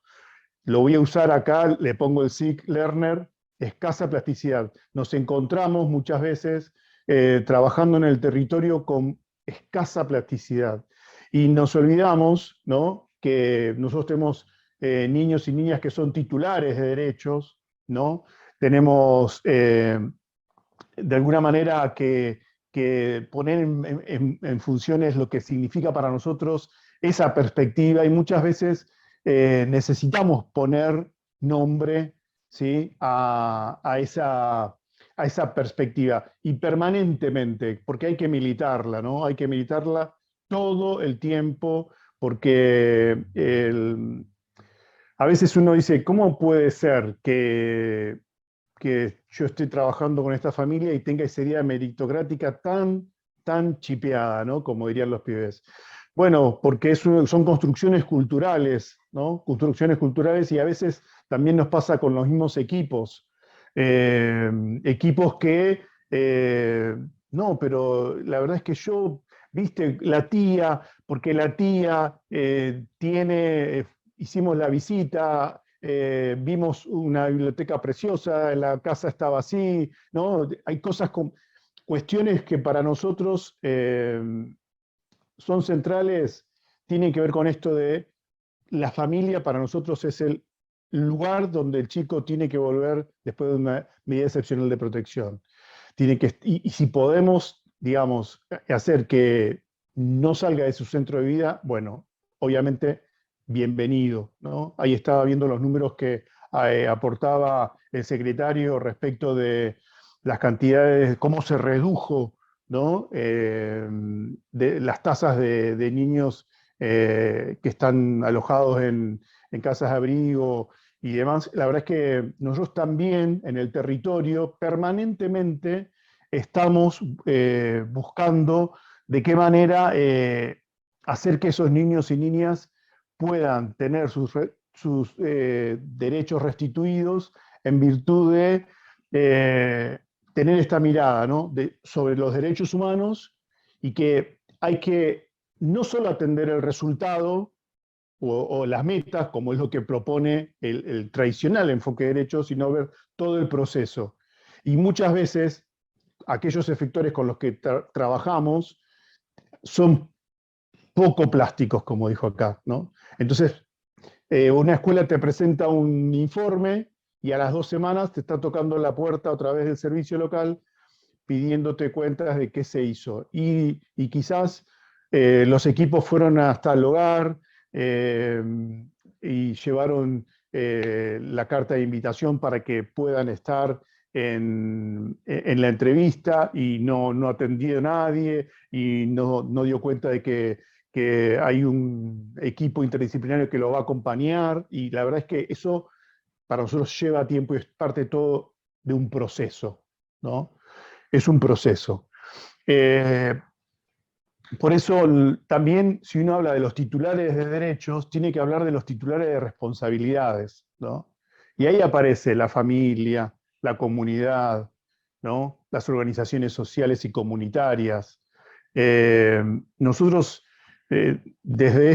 Lo voy a usar acá, le pongo el SIG Learner, escasa plasticidad. Nos encontramos muchas veces trabajando en el territorio con escasa plasticidad. Y nos olvidamos, ¿no?, que nosotros tenemos niños y niñas que son titulares de derechos, ¿no? Tenemos, de alguna manera, que poner en funciones lo que significa para nosotros esa perspectiva, y muchas veces necesitamos poner nombre, ¿sí?, a esa perspectiva, y permanentemente, porque hay que militarla, ¿no? Hay que militarla todo el tiempo, porque a veces uno dice, ¿cómo puede ser que yo esté trabajando con esta familia y tenga esa idea meritocrática tan chipeada, ¿no?, como dirían los pibes? Bueno, porque son construcciones culturales, ¿no? Construcciones culturales, y a veces también nos pasa con los mismos equipos. Equipos que, no, pero la verdad es que yo, viste, la tía, porque la tía hicimos la visita, vimos una biblioteca preciosa, la casa estaba así, ¿no? Hay cuestiones que para nosotros son centrales, tienen que ver con esto de la familia. Para nosotros es el lugar donde el chico tiene que volver después de una medida excepcional de protección. Y si podemos, digamos, hacer que no salga de su centro de vida, bueno, obviamente bienvenido, ¿no? Ahí estaba viendo los números que aportaba el secretario respecto de las cantidades, cómo se redujo, ¿no? De las tasas de niños que están alojados en casas de abrigo y demás. La verdad es que nosotros también en el territorio permanentemente estamos buscando de qué manera hacer que esos niños y niñas puedan tener sus derechos restituidos en virtud de tener esta mirada, ¿no? Sobre los derechos humanos, y que hay que no solo atender el resultado o las metas, como es lo que propone el tradicional enfoque de derechos, sino ver todo el proceso. Y muchas veces aquellos efectores con los que trabajamos son poco plásticos, como dijo acá, ¿no? Entonces, una escuela te presenta un informe y a las 2 semanas te está tocando la puerta otra vez del servicio local pidiéndote cuentas de qué se hizo. Y quizás los equipos fueron hasta el hogar y llevaron la carta de invitación para que puedan estar en la entrevista y no atendió a nadie y no dio cuenta de que hay un equipo interdisciplinario que lo va a acompañar, y la verdad es que eso para nosotros lleva tiempo y es parte todo de un proceso, ¿no? Es un proceso. Por eso también, si uno habla de los titulares de derechos, tiene que hablar de los titulares de responsabilidades, ¿no? Y ahí aparece la familia, la comunidad, ¿no? Las organizaciones sociales y comunitarias. Nosotros, desde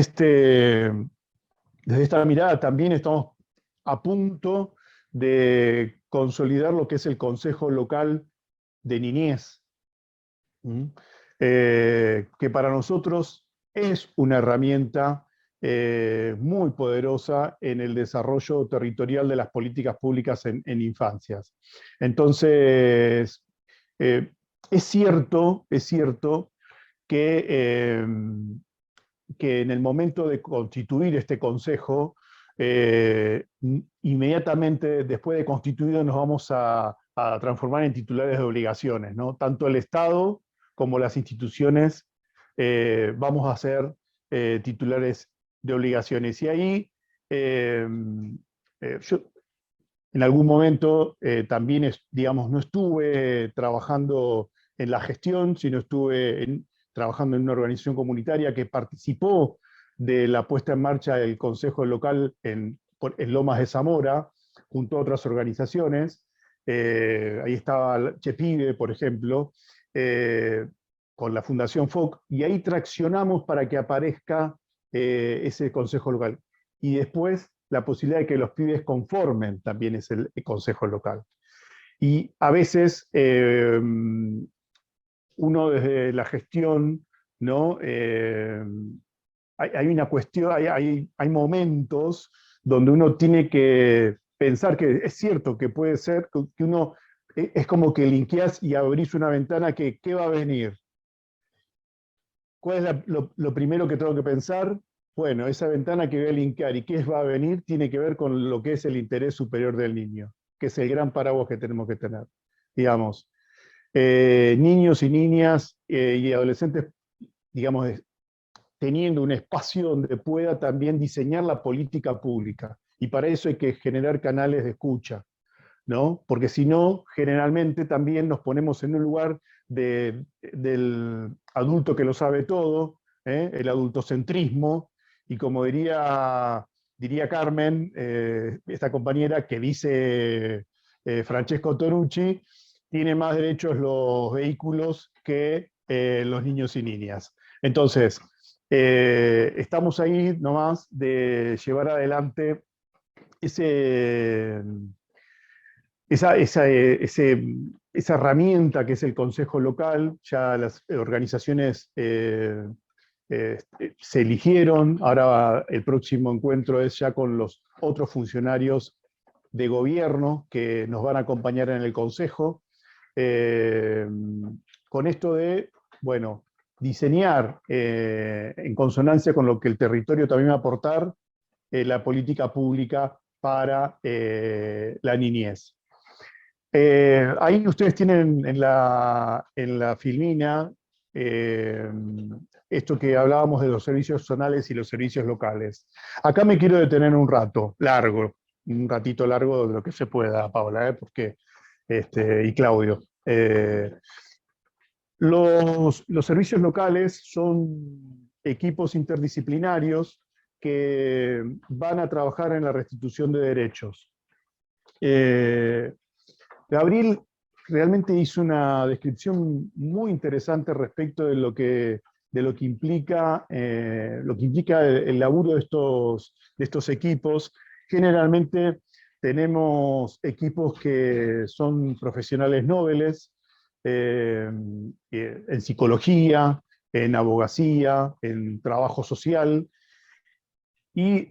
esta mirada, también estamos a punto de consolidar lo que es el Consejo Local de Niñez, que para nosotros es una herramienta muy poderosa en el desarrollo territorial de las políticas públicas en infancias. Entonces, es cierto que, que en el momento de constituir este consejo, inmediatamente después de constituido nos vamos a transformar en titulares de obligaciones, ¿no? Tanto el Estado como las instituciones vamos a ser titulares de obligaciones. Y ahí yo en algún momento también, digamos, no estuve trabajando en la gestión, sino estuve trabajando en una organización comunitaria que participó de la puesta en marcha del Consejo Local en Lomas de Zamora, junto a otras organizaciones. Ahí estaba Chepibe, por ejemplo, con la Fundación FOC, y ahí traccionamos para que aparezca ese Consejo Local. Y después la posibilidad de que los pibes conformen también es el Consejo Local. Y a veces uno desde la gestión, ¿no? Hay una cuestión, hay momentos donde uno tiene que pensar que es cierto que puede ser que uno, es como que linkeás y abrís una ventana que ¿qué va a venir? ¿Cuál es lo primero que tengo que pensar? Bueno, esa ventana que voy a linkear y qué va a venir tiene que ver con lo que es el interés superior del niño, que es el gran paraguas que tenemos que tener. Digamos, niños y niñas y adolescentes, digamos, teniendo un espacio donde pueda también diseñar la política pública. Y para eso hay que generar canales de escucha, ¿no? Porque si no, generalmente también nos ponemos en un lugar del adulto que lo sabe todo, el adultocentrismo, y como diría Carmen, esta compañera que dice Francesco Torucci, tiene más derechos los vehículos que los niños y niñas. Entonces, estamos ahí nomás de llevar adelante esa herramienta que es el Consejo Local. Ya las organizaciones se eligieron, ahora el próximo encuentro es ya con los otros funcionarios de gobierno que nos van a acompañar en el Consejo, con esto de, bueno, diseñar en consonancia con lo que el territorio también va a aportar la política pública para la niñez. Ahí ustedes tienen en la filmina esto que hablábamos de los servicios zonales y los servicios locales. Acá me quiero detener un rato, largo, un ratito largo de lo que se pueda, Paola, porque, y Claudio. Los servicios locales son equipos interdisciplinarios que van a trabajar en la restitución de derechos. Gabriel realmente hizo una descripción muy interesante respecto de lo que implica, el laburo de estos equipos. Generalmente tenemos equipos que son profesionales nobles, en psicología, en abogacía, en trabajo social, y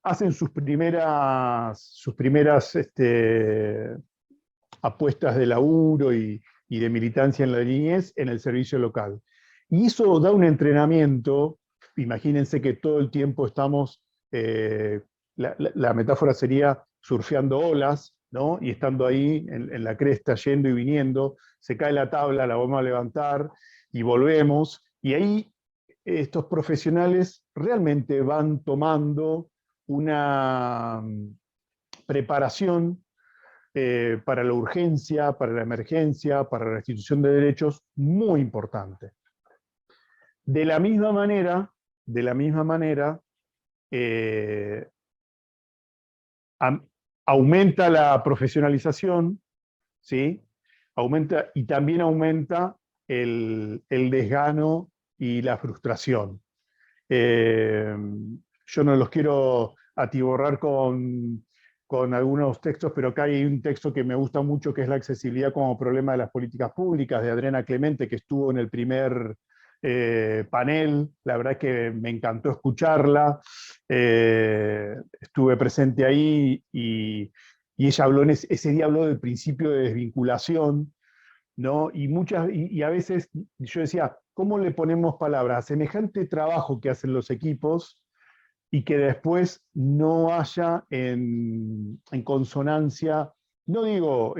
hacen sus primeras apuestas de laburo y de militancia en la niñez en el servicio local. Y eso da un entrenamiento. Imagínense que todo el tiempo estamos, la metáfora sería surfeando olas, ¿no? Y estando ahí en la cresta, yendo y viniendo, se cae la tabla, la vamos a levantar y volvemos, y ahí estos profesionales realmente van tomando una preparación para la urgencia, para la emergencia, para la restitución de derechos, muy importante. De la misma manera, aumenta la profesionalización, ¿sí? Aumenta, y también aumenta el desgano y la frustración. Yo no los quiero atiborrar con algunos textos, pero acá hay un texto que me gusta mucho, que es la accesibilidad como problema de las políticas públicas, de Adriana Clemente, que estuvo en el primer panel. La verdad es que me encantó escucharla, estuve presente ahí, y ella habló ese día habló del principio de desvinculación, ¿no? Y a veces yo decía, ¿cómo le ponemos palabras a semejante trabajo que hacen los equipos y que después no haya en consonancia? No digo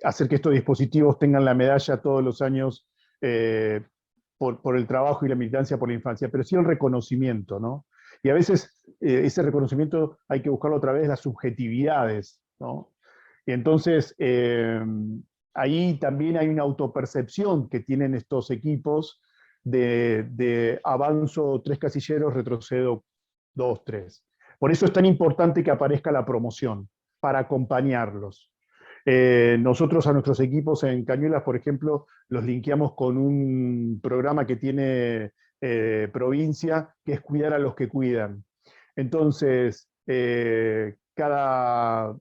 hacer que estos dispositivos tengan la medalla todos los años por el trabajo y la militancia por la infancia, pero sí el reconocimiento, ¿no? Y a veces ese reconocimiento hay que buscarlo a través de las subjetividades, ¿no? Y entonces ahí también hay una autopercepción que tienen estos equipos de avanzo 3 casilleros, retrocedo 2, 3. Por eso es tan importante que aparezca la promoción, para acompañarlos. Nosotros a nuestros equipos en Cañuelas, por ejemplo, los linkeamos con un programa que tiene provincia, que es cuidar a los que cuidan. Entonces, cada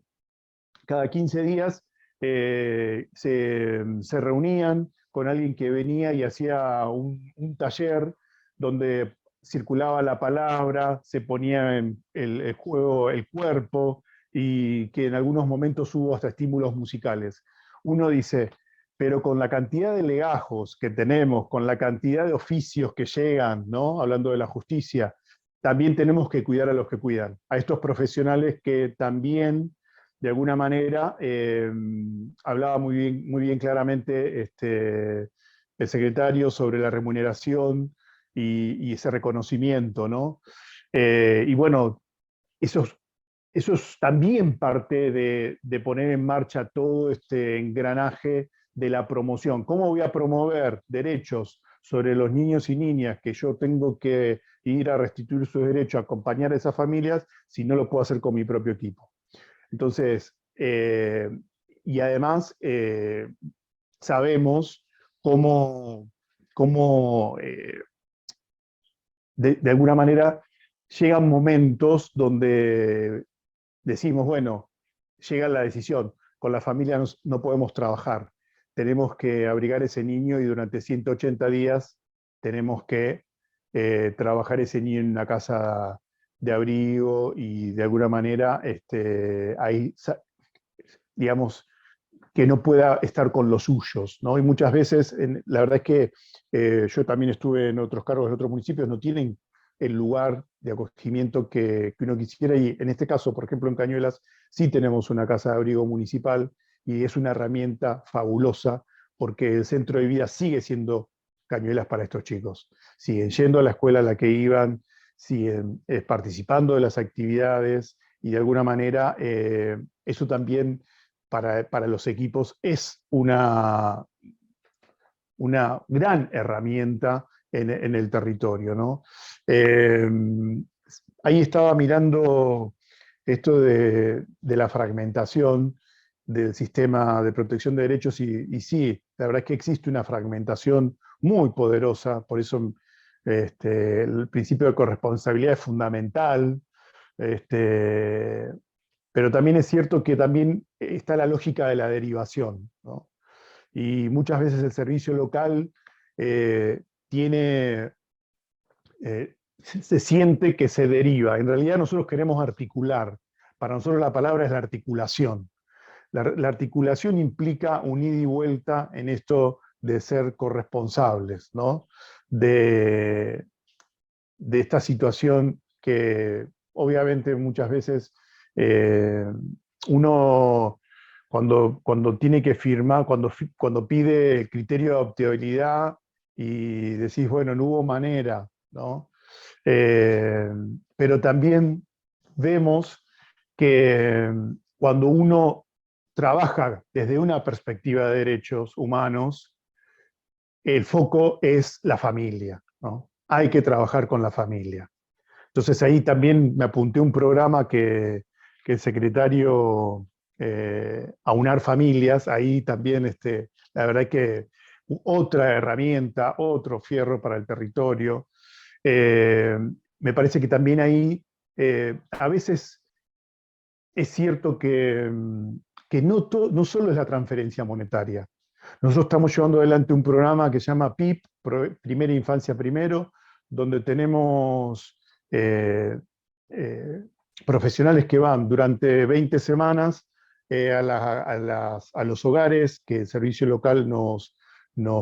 15 días se reunían con alguien que venía y hacía un taller donde circulaba la palabra, se ponía en el juego el cuerpo, y que en algunos momentos hubo hasta estímulos musicales. Uno dice, pero con la cantidad de legajos que tenemos, con la cantidad de oficios que llegan, ¿no? Hablando de la justicia, también tenemos que cuidar a los que cuidan, a estos profesionales que también, de alguna manera, hablaba muy bien claramente el secretario sobre la remuneración y ese reconocimiento, ¿no? Y bueno, eso es también parte de poner en marcha todo este engranaje de la promoción. ¿Cómo voy a promover derechos sobre los niños y niñas que yo tengo que ir a restituir sus derechos, a acompañar a esas familias, si no lo puedo hacer con mi propio equipo? Entonces, y además sabemos cómo de alguna manera llegan momentos donde decimos, bueno, llega la decisión, con la familia no podemos trabajar, tenemos que abrigar a ese niño y durante 180 días tenemos que trabajar ese niño en una casa de abrigo, y de alguna manera ahí, digamos, que no pueda estar con los suyos, ¿no? Y muchas veces, la verdad es que yo también estuve en otros cargos en otros municipios, no tienen el lugar de acogimiento que uno quisiera, y en este caso, por ejemplo, en Cañuelas, sí tenemos una casa de abrigo municipal, y es una herramienta fabulosa, porque el centro de vida sigue siendo Cañuelas para estos chicos. Siguen yendo a la escuela a la que iban, siguen participando de las actividades, y de alguna manera eso también para los equipos es una gran herramienta en el territorio, ¿no? Ahí estaba mirando esto de la fragmentación del sistema de protección de derechos, y sí, la verdad es que existe una fragmentación muy poderosa, por eso el principio de corresponsabilidad es fundamental, pero también es cierto que también está la lógica de la derivación, ¿no? Y muchas veces el servicio local tiene, se siente que se deriva. En realidad nosotros queremos articular. Para nosotros la palabra es la articulación. La articulación implica un ida y vuelta en esto de ser corresponsables, ¿no? De esta situación que obviamente muchas veces uno cuando tiene que firmar, cuando pide el criterio de optabilidad y decís, bueno, no hubo manera, ¿no? Pero también vemos que cuando uno trabaja desde una perspectiva de derechos humanos, el foco es la familia, ¿no? Hay que trabajar con la familia. Entonces ahí también me apunté a un programa que el secretario Aunar Familias, ahí también la verdad que otra herramienta, otro fierro para el territorio. Me parece que también ahí a veces es cierto que no solo es la transferencia monetaria. Nosotros estamos llevando adelante un programa que se llama PIP, Primera Infancia Primero, donde tenemos profesionales que van durante 20 semanas a los hogares que el servicio local nos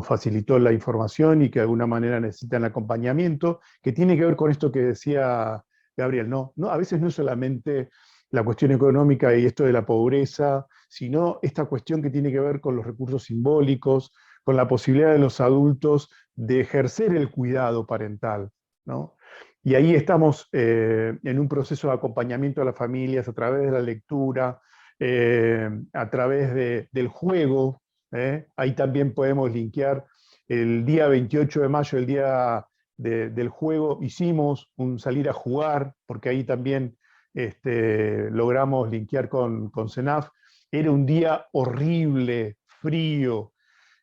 facilitó la información y que de alguna manera necesitan acompañamiento, que tiene que ver con esto que decía Gabriel, ¿no? A veces no es solamente la cuestión económica y esto de la pobreza, sino esta cuestión que tiene que ver con los recursos simbólicos, con la posibilidad de los adultos de ejercer el cuidado parental, ¿no? Y ahí estamos en un proceso de acompañamiento a las familias a través de la lectura, a través del juego. Ahí también podemos linkear el día 28 de mayo, el día del juego, hicimos un salir a jugar, porque ahí también logramos linkear con CENAF. Era un día horrible, frío,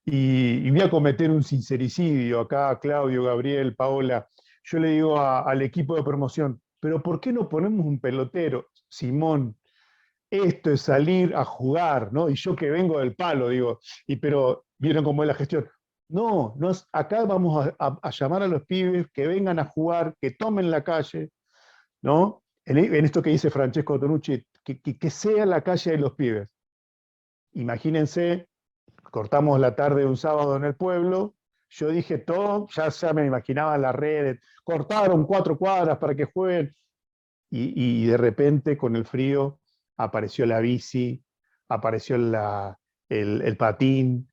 y voy a cometer un sincericidio acá, Claudio, Gabriel, Paola. Yo le digo al equipo de promoción, pero ¿por qué no ponemos un pelotero? Simón, esto es salir a jugar, ¿no? Y yo que vengo del palo, digo, pero ¿vieron cómo es la gestión? No, acá vamos a llamar a los pibes que vengan a jugar, que tomen la calle, ¿no? En esto que dice Francesco Tonucci, que sea la calle de los pibes. Imagínense, cortamos la tarde de un sábado en el pueblo, yo dije todo, ya me imaginaba las redes, cortaron 4 cuadras para que jueguen, y de repente con el frío apareció la bici, apareció el patín,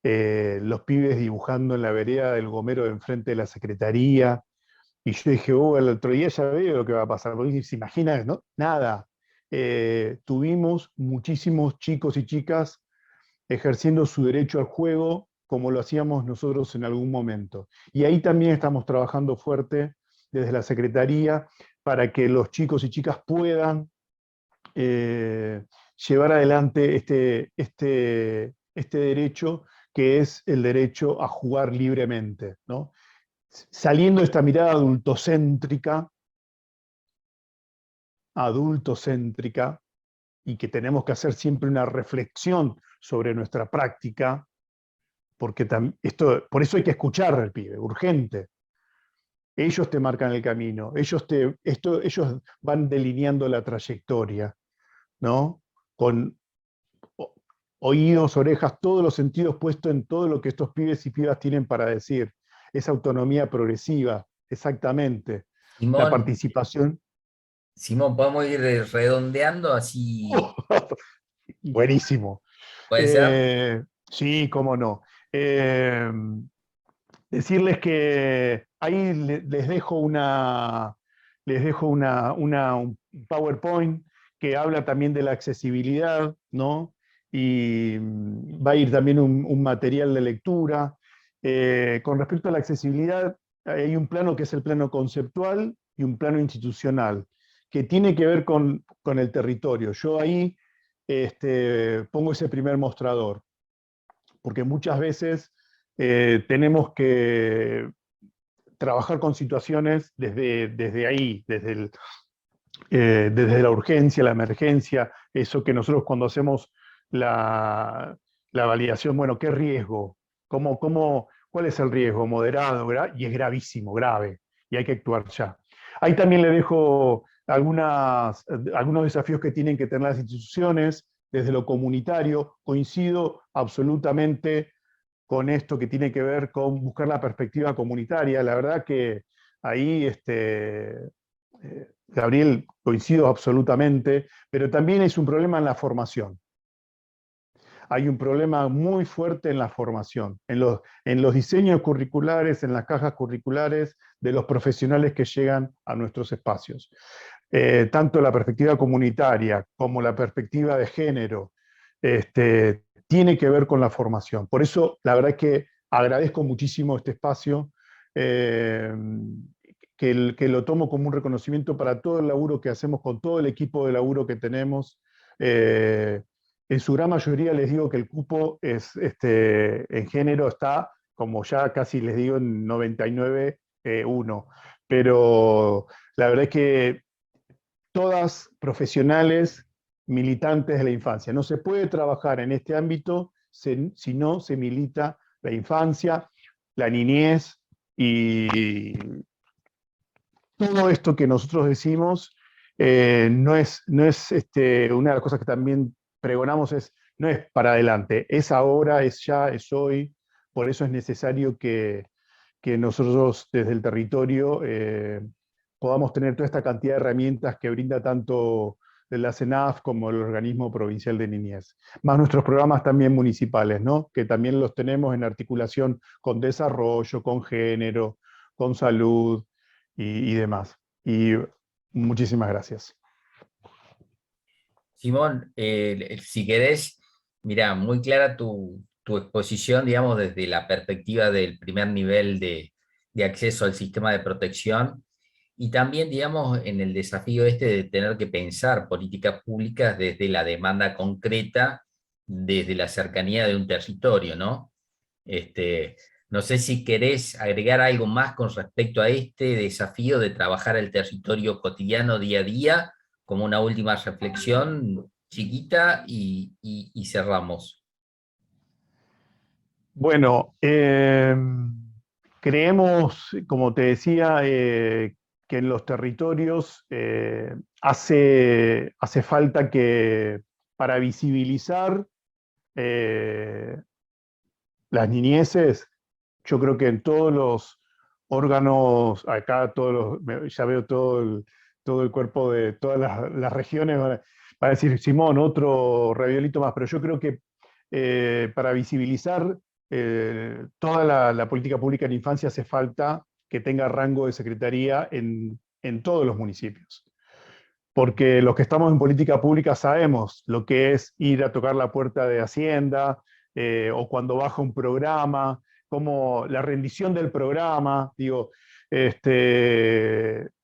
los pibes dibujando en la vereda del gomero de enfrente de la secretaría, y yo dije, el otro día ya veo lo que va a pasar, porque se imagina, ¿no? Nada. Tuvimos muchísimos chicos y chicas ejerciendo su derecho al juego como lo hacíamos nosotros en algún momento. Y ahí también estamos trabajando fuerte desde la Secretaría para que los chicos y chicas puedan llevar adelante este derecho, que es el derecho a jugar libremente, ¿no? Saliendo de esta mirada adultocéntrica, y que tenemos que hacer siempre una reflexión sobre nuestra práctica, porque por eso hay que escuchar al pibe, urgente. Ellos te marcan el camino, ellos van delineando la trayectoria, ¿no? oídos, orejas, todos los sentidos puestos en todo lo que estos pibes y pibas tienen para decir. Esa autonomía progresiva, exactamente. La Simón, participación. Simón, podemos ir redondeando así, Buenísimo. ¿puede ser? Sí, cómo no. Eh, Decirles que ahí les dejo un PowerPoint que habla también de la accesibilidad, ¿no? Y va a ir también un material de lectura. Con respecto a la accesibilidad, hay un plano que es el plano conceptual y un plano institucional, que tiene que ver con el territorio. Yo ahí pongo ese primer mostrador, porque muchas veces tenemos que trabajar con situaciones desde ahí, desde la urgencia, la emergencia, eso que nosotros cuando hacemos la validación, bueno, ¿qué riesgo? ¿Cuál es el riesgo? Moderado, y es gravísimo, grave, y hay que actuar ya. Ahí también le dejo algunos desafíos que tienen que tener las instituciones desde lo comunitario. Coincido absolutamente con esto que tiene que ver con buscar la perspectiva comunitaria. La verdad que ahí, Gabriel, coincido absolutamente, pero también es un problema en la formación. Hay un problema muy fuerte en la formación, en los diseños curriculares, en las cajas curriculares de los profesionales que llegan a nuestros espacios. Tanto la perspectiva comunitaria como la perspectiva de género, tiene que ver con la formación. Por eso, la verdad es que agradezco muchísimo este espacio, que lo tomo como un reconocimiento para todo el laburo que hacemos con todo el equipo de laburo que tenemos. En su gran mayoría les digo que el cupo en género está, como ya casi les digo, en 99,1. Pero la verdad es que todas profesionales, militantes de la infancia. No se puede trabajar en este ámbito si no se milita la infancia, la niñez y todo esto que nosotros decimos. Una de las cosas que también pregonamos no es para adelante, es ahora, es ya, es hoy. Por eso es necesario que nosotros desde el territorio podamos tener toda esta cantidad de herramientas que brinda tanto la CENAF como el Organismo Provincial de Niñez. Más nuestros programas también municipales, ¿no? Que también los tenemos en articulación con desarrollo, con género, con salud y demás. Y muchísimas gracias. Simón, si querés, mira, muy clara tu exposición, digamos, desde la perspectiva del primer nivel de acceso al sistema de protección y también, digamos, en el desafío este de tener que pensar políticas públicas desde la demanda concreta, desde la cercanía de un territorio, ¿no? No sé si querés agregar algo más con respecto a este desafío de trabajar el territorio cotidiano día a día, como una última reflexión chiquita y cerramos. Bueno, creemos, como te decía, que en los territorios hace falta que para visibilizar eh, las niñeces, yo creo que en todos los órganos, acá ya veo todo el cuerpo de todas las regiones, va a decir Simón, otro raviolito más, pero yo creo que para visibilizar toda la política pública en infancia hace falta que tenga rango de secretaría en todos los municipios. Porque los que estamos en política pública sabemos lo que es ir a tocar la puerta de Hacienda, o cuando baja un programa, como la rendición del programa. Digo,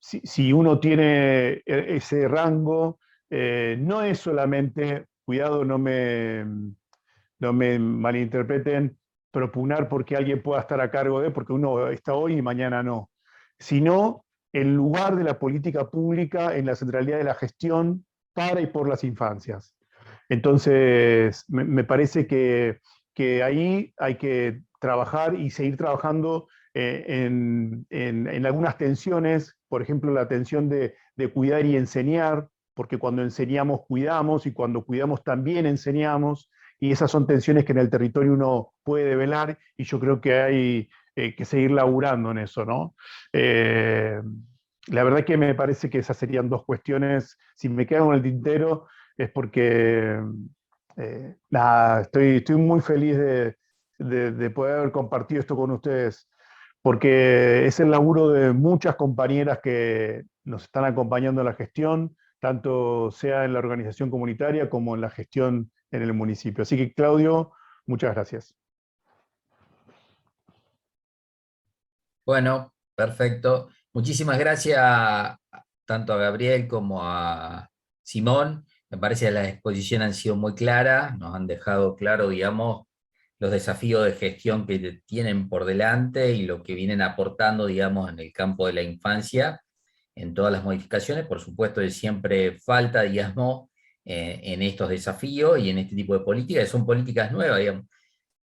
si uno tiene ese rango, no es solamente, cuidado, no me malinterpreten, propugnar porque alguien pueda estar a cargo de, porque uno está hoy y mañana no, sino el lugar de la política pública en la centralidad de la gestión para y por las infancias. Entonces, me parece que ahí hay que trabajar y seguir trabajando en algunas tensiones, por ejemplo, la tensión de cuidar y enseñar, porque cuando enseñamos cuidamos y cuando cuidamos también enseñamos, y esas son tensiones que en el territorio uno puede develar, y yo creo que hay que seguir laburando en eso, ¿no? La verdad que me parece que esas serían dos cuestiones. Si me quedo en el tintero es porque estoy muy feliz de poder haber compartido esto con ustedes, porque es el laburo de muchas compañeras que nos están acompañando en la gestión, tanto sea en la organización comunitaria como en la gestión en el municipio. Así que, Claudio, muchas gracias. Bueno, perfecto. Muchísimas gracias tanto a Gabriel como a Simón. Me parece que las exposiciones han sido muy claras, nos han dejado claro, digamos, los desafíos de gestión que tienen por delante y lo que vienen aportando, digamos, en el campo de la infancia, en todas las modificaciones. Por supuesto, que siempre falta, digamos, en estos desafíos y en este tipo de políticas, que son políticas nuevas, digamos.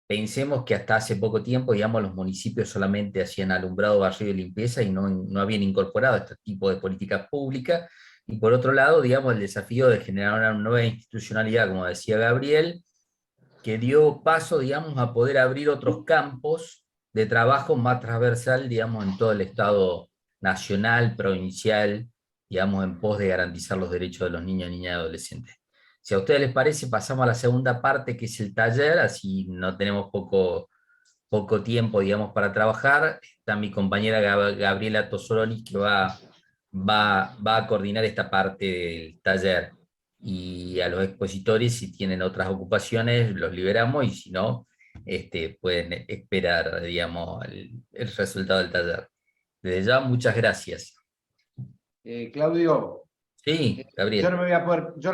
Pensemos que hasta hace poco tiempo, digamos, los municipios solamente hacían alumbrado, barrido y limpieza y no habían incorporado este tipo de políticas públicas. Y por otro lado, digamos, el desafío de generar una nueva institucionalidad, como decía Gabriel, que dio paso, digamos, a poder abrir otros campos de trabajo más transversal, digamos, en todo el Estado nacional, provincial, digamos, en pos de garantizar los derechos de los niños, niñas y adolescentes. Si a ustedes les parece, pasamos a la segunda parte, que es el taller, así no tenemos poco tiempo, digamos, para trabajar. Está mi compañera Gabriela Tosoroli, que va a coordinar esta parte del taller. Y a los expositores, si tienen otras ocupaciones, los liberamos, y si no, pueden esperar, digamos, el resultado del taller. Desde ya, muchas gracias. Claudio, Sí, yo Gabriel. no me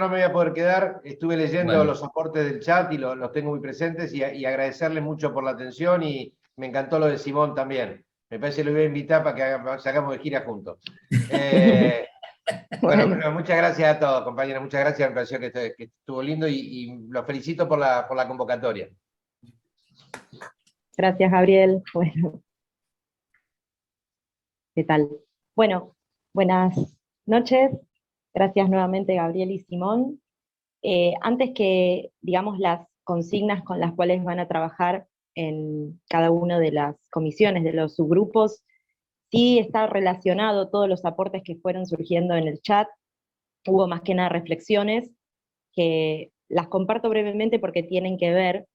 voy a poder quedar. Estuve leyendo Bueno. los aportes del chat y los tengo muy presentes, y agradecerles mucho por la atención, y me encantó lo de Simón también. Me parece que lo voy a invitar para que sacamos de gira juntos. Bueno, muchas gracias a todos, compañeros. Muchas gracias. Me pareció que estuvo lindo, y los felicito por la convocatoria. Gracias, Gabriel. Bueno, ¿qué tal? Bueno, buenas noches. Gracias nuevamente, Gabriel y Simón. Antes que, digamos, las consignas con las cuales van a trabajar en cada una de las comisiones, de los subgrupos, sí está relacionado todos los aportes que fueron surgiendo en el chat. Hubo más que nada reflexiones que las comparto brevemente porque tienen que ver,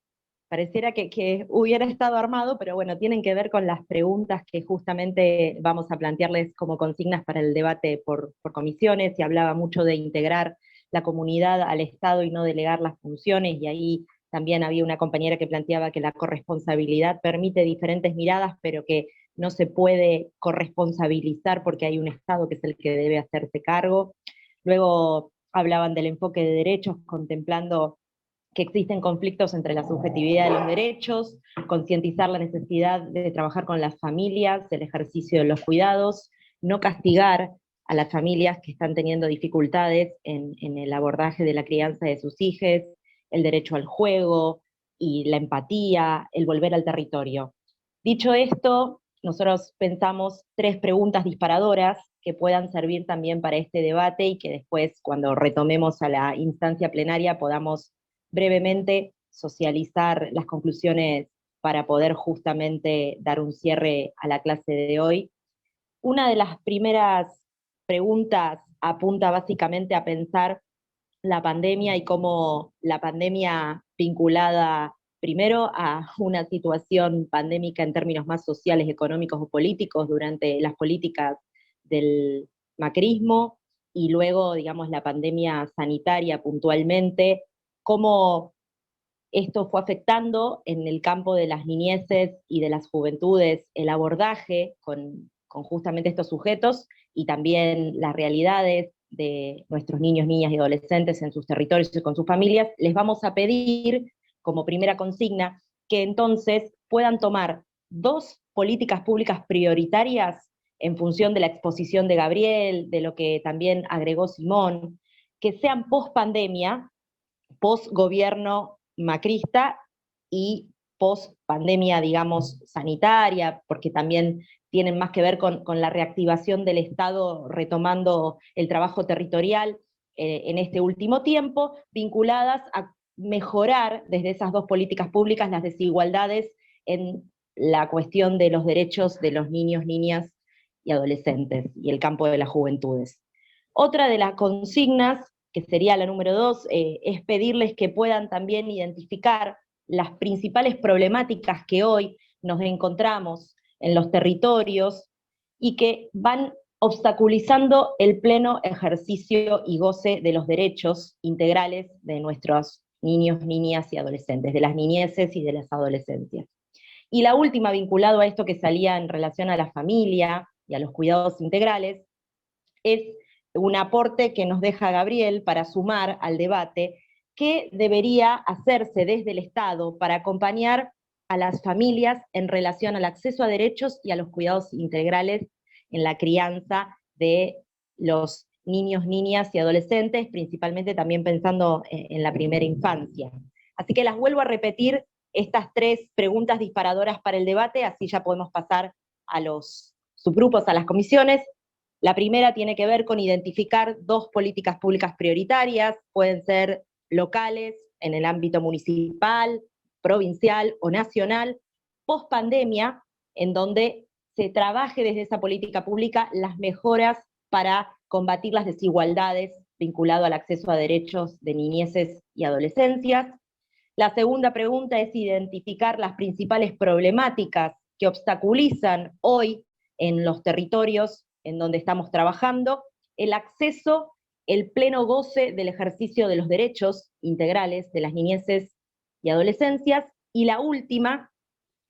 pareciera que hubiera estado armado, pero bueno, tienen que ver con las preguntas que justamente vamos a plantearles como consignas para el debate por comisiones. Se hablaba mucho de integrar la comunidad al Estado y no delegar las funciones, y ahí también había una compañera que planteaba que la corresponsabilidad permite diferentes miradas, pero que no se puede corresponsabilizar porque hay un Estado que es el que debe hacerse cargo. Luego hablaban del enfoque de derechos, contemplando que existen conflictos entre la subjetividad de los derechos, concientizar la necesidad de trabajar con las familias, el ejercicio de los cuidados, no castigar a las familias que están teniendo dificultades en el abordaje de la crianza de sus hijos, el derecho al juego y la empatía, el volver al territorio. Dicho esto, nosotros pensamos 3 preguntas disparadoras que puedan servir también para este debate, y que después, cuando retomemos a la instancia plenaria, podamos brevemente socializar las conclusiones para poder justamente dar un cierre a la clase de hoy. Una de las primeras preguntas apunta básicamente a pensar la pandemia y cómo la pandemia, vinculada primero a una situación pandémica en términos más sociales, económicos o políticos durante las políticas del macrismo, y luego, digamos, la pandemia sanitaria puntualmente, cómo esto fue afectando en el campo de las niñeces y de las juventudes el abordaje con justamente estos sujetos, y también las realidades de nuestros niños, niñas y adolescentes en sus territorios y con sus familias. Les vamos a pedir, como primera consigna, que entonces puedan tomar 2 políticas públicas prioritarias en función de la exposición de Gabriel, de lo que también agregó Simón, que sean post pandemia, post gobierno macrista y post pandemia, digamos, sanitaria, porque también tienen más que ver con la reactivación del Estado retomando el trabajo territorial en este último tiempo, vinculadas a mejorar desde esas dos políticas públicas las desigualdades en la cuestión de los derechos de los niños, niñas y adolescentes, y el campo de las juventudes. Otra de las consignas, que sería la número 2, es pedirles que puedan también identificar las principales problemáticas que hoy nos encontramos en los territorios y que van obstaculizando el pleno ejercicio y goce de los derechos integrales de nuestros niños, niñas y adolescentes, de las niñeces y de las adolescencias. Y la última, vinculado a esto que salía en relación a la familia y a los cuidados integrales, es un aporte que nos deja Gabriel para sumar al debate qué debería hacerse desde el Estado para acompañar a las familias en relación al acceso a derechos y a los cuidados integrales en la crianza de los niños, niñas y adolescentes, principalmente también pensando en la primera infancia. Así que las vuelvo a repetir, estas 3 preguntas disparadoras para el debate, así ya podemos pasar a los subgrupos, a las comisiones. La primera tiene que ver con identificar 2 políticas públicas prioritarias, pueden ser locales, en el ámbito municipal, provincial o nacional, post pandemia, en donde se trabaje desde esa política pública las mejoras para combatir las desigualdades vinculado al acceso a derechos de niñeces y adolescencias. La segunda pregunta es identificar las principales problemáticas que obstaculizan hoy en los territorios en donde estamos trabajando el acceso, el pleno goce del ejercicio de los derechos integrales de las niñeces y adolescencias. Y la última,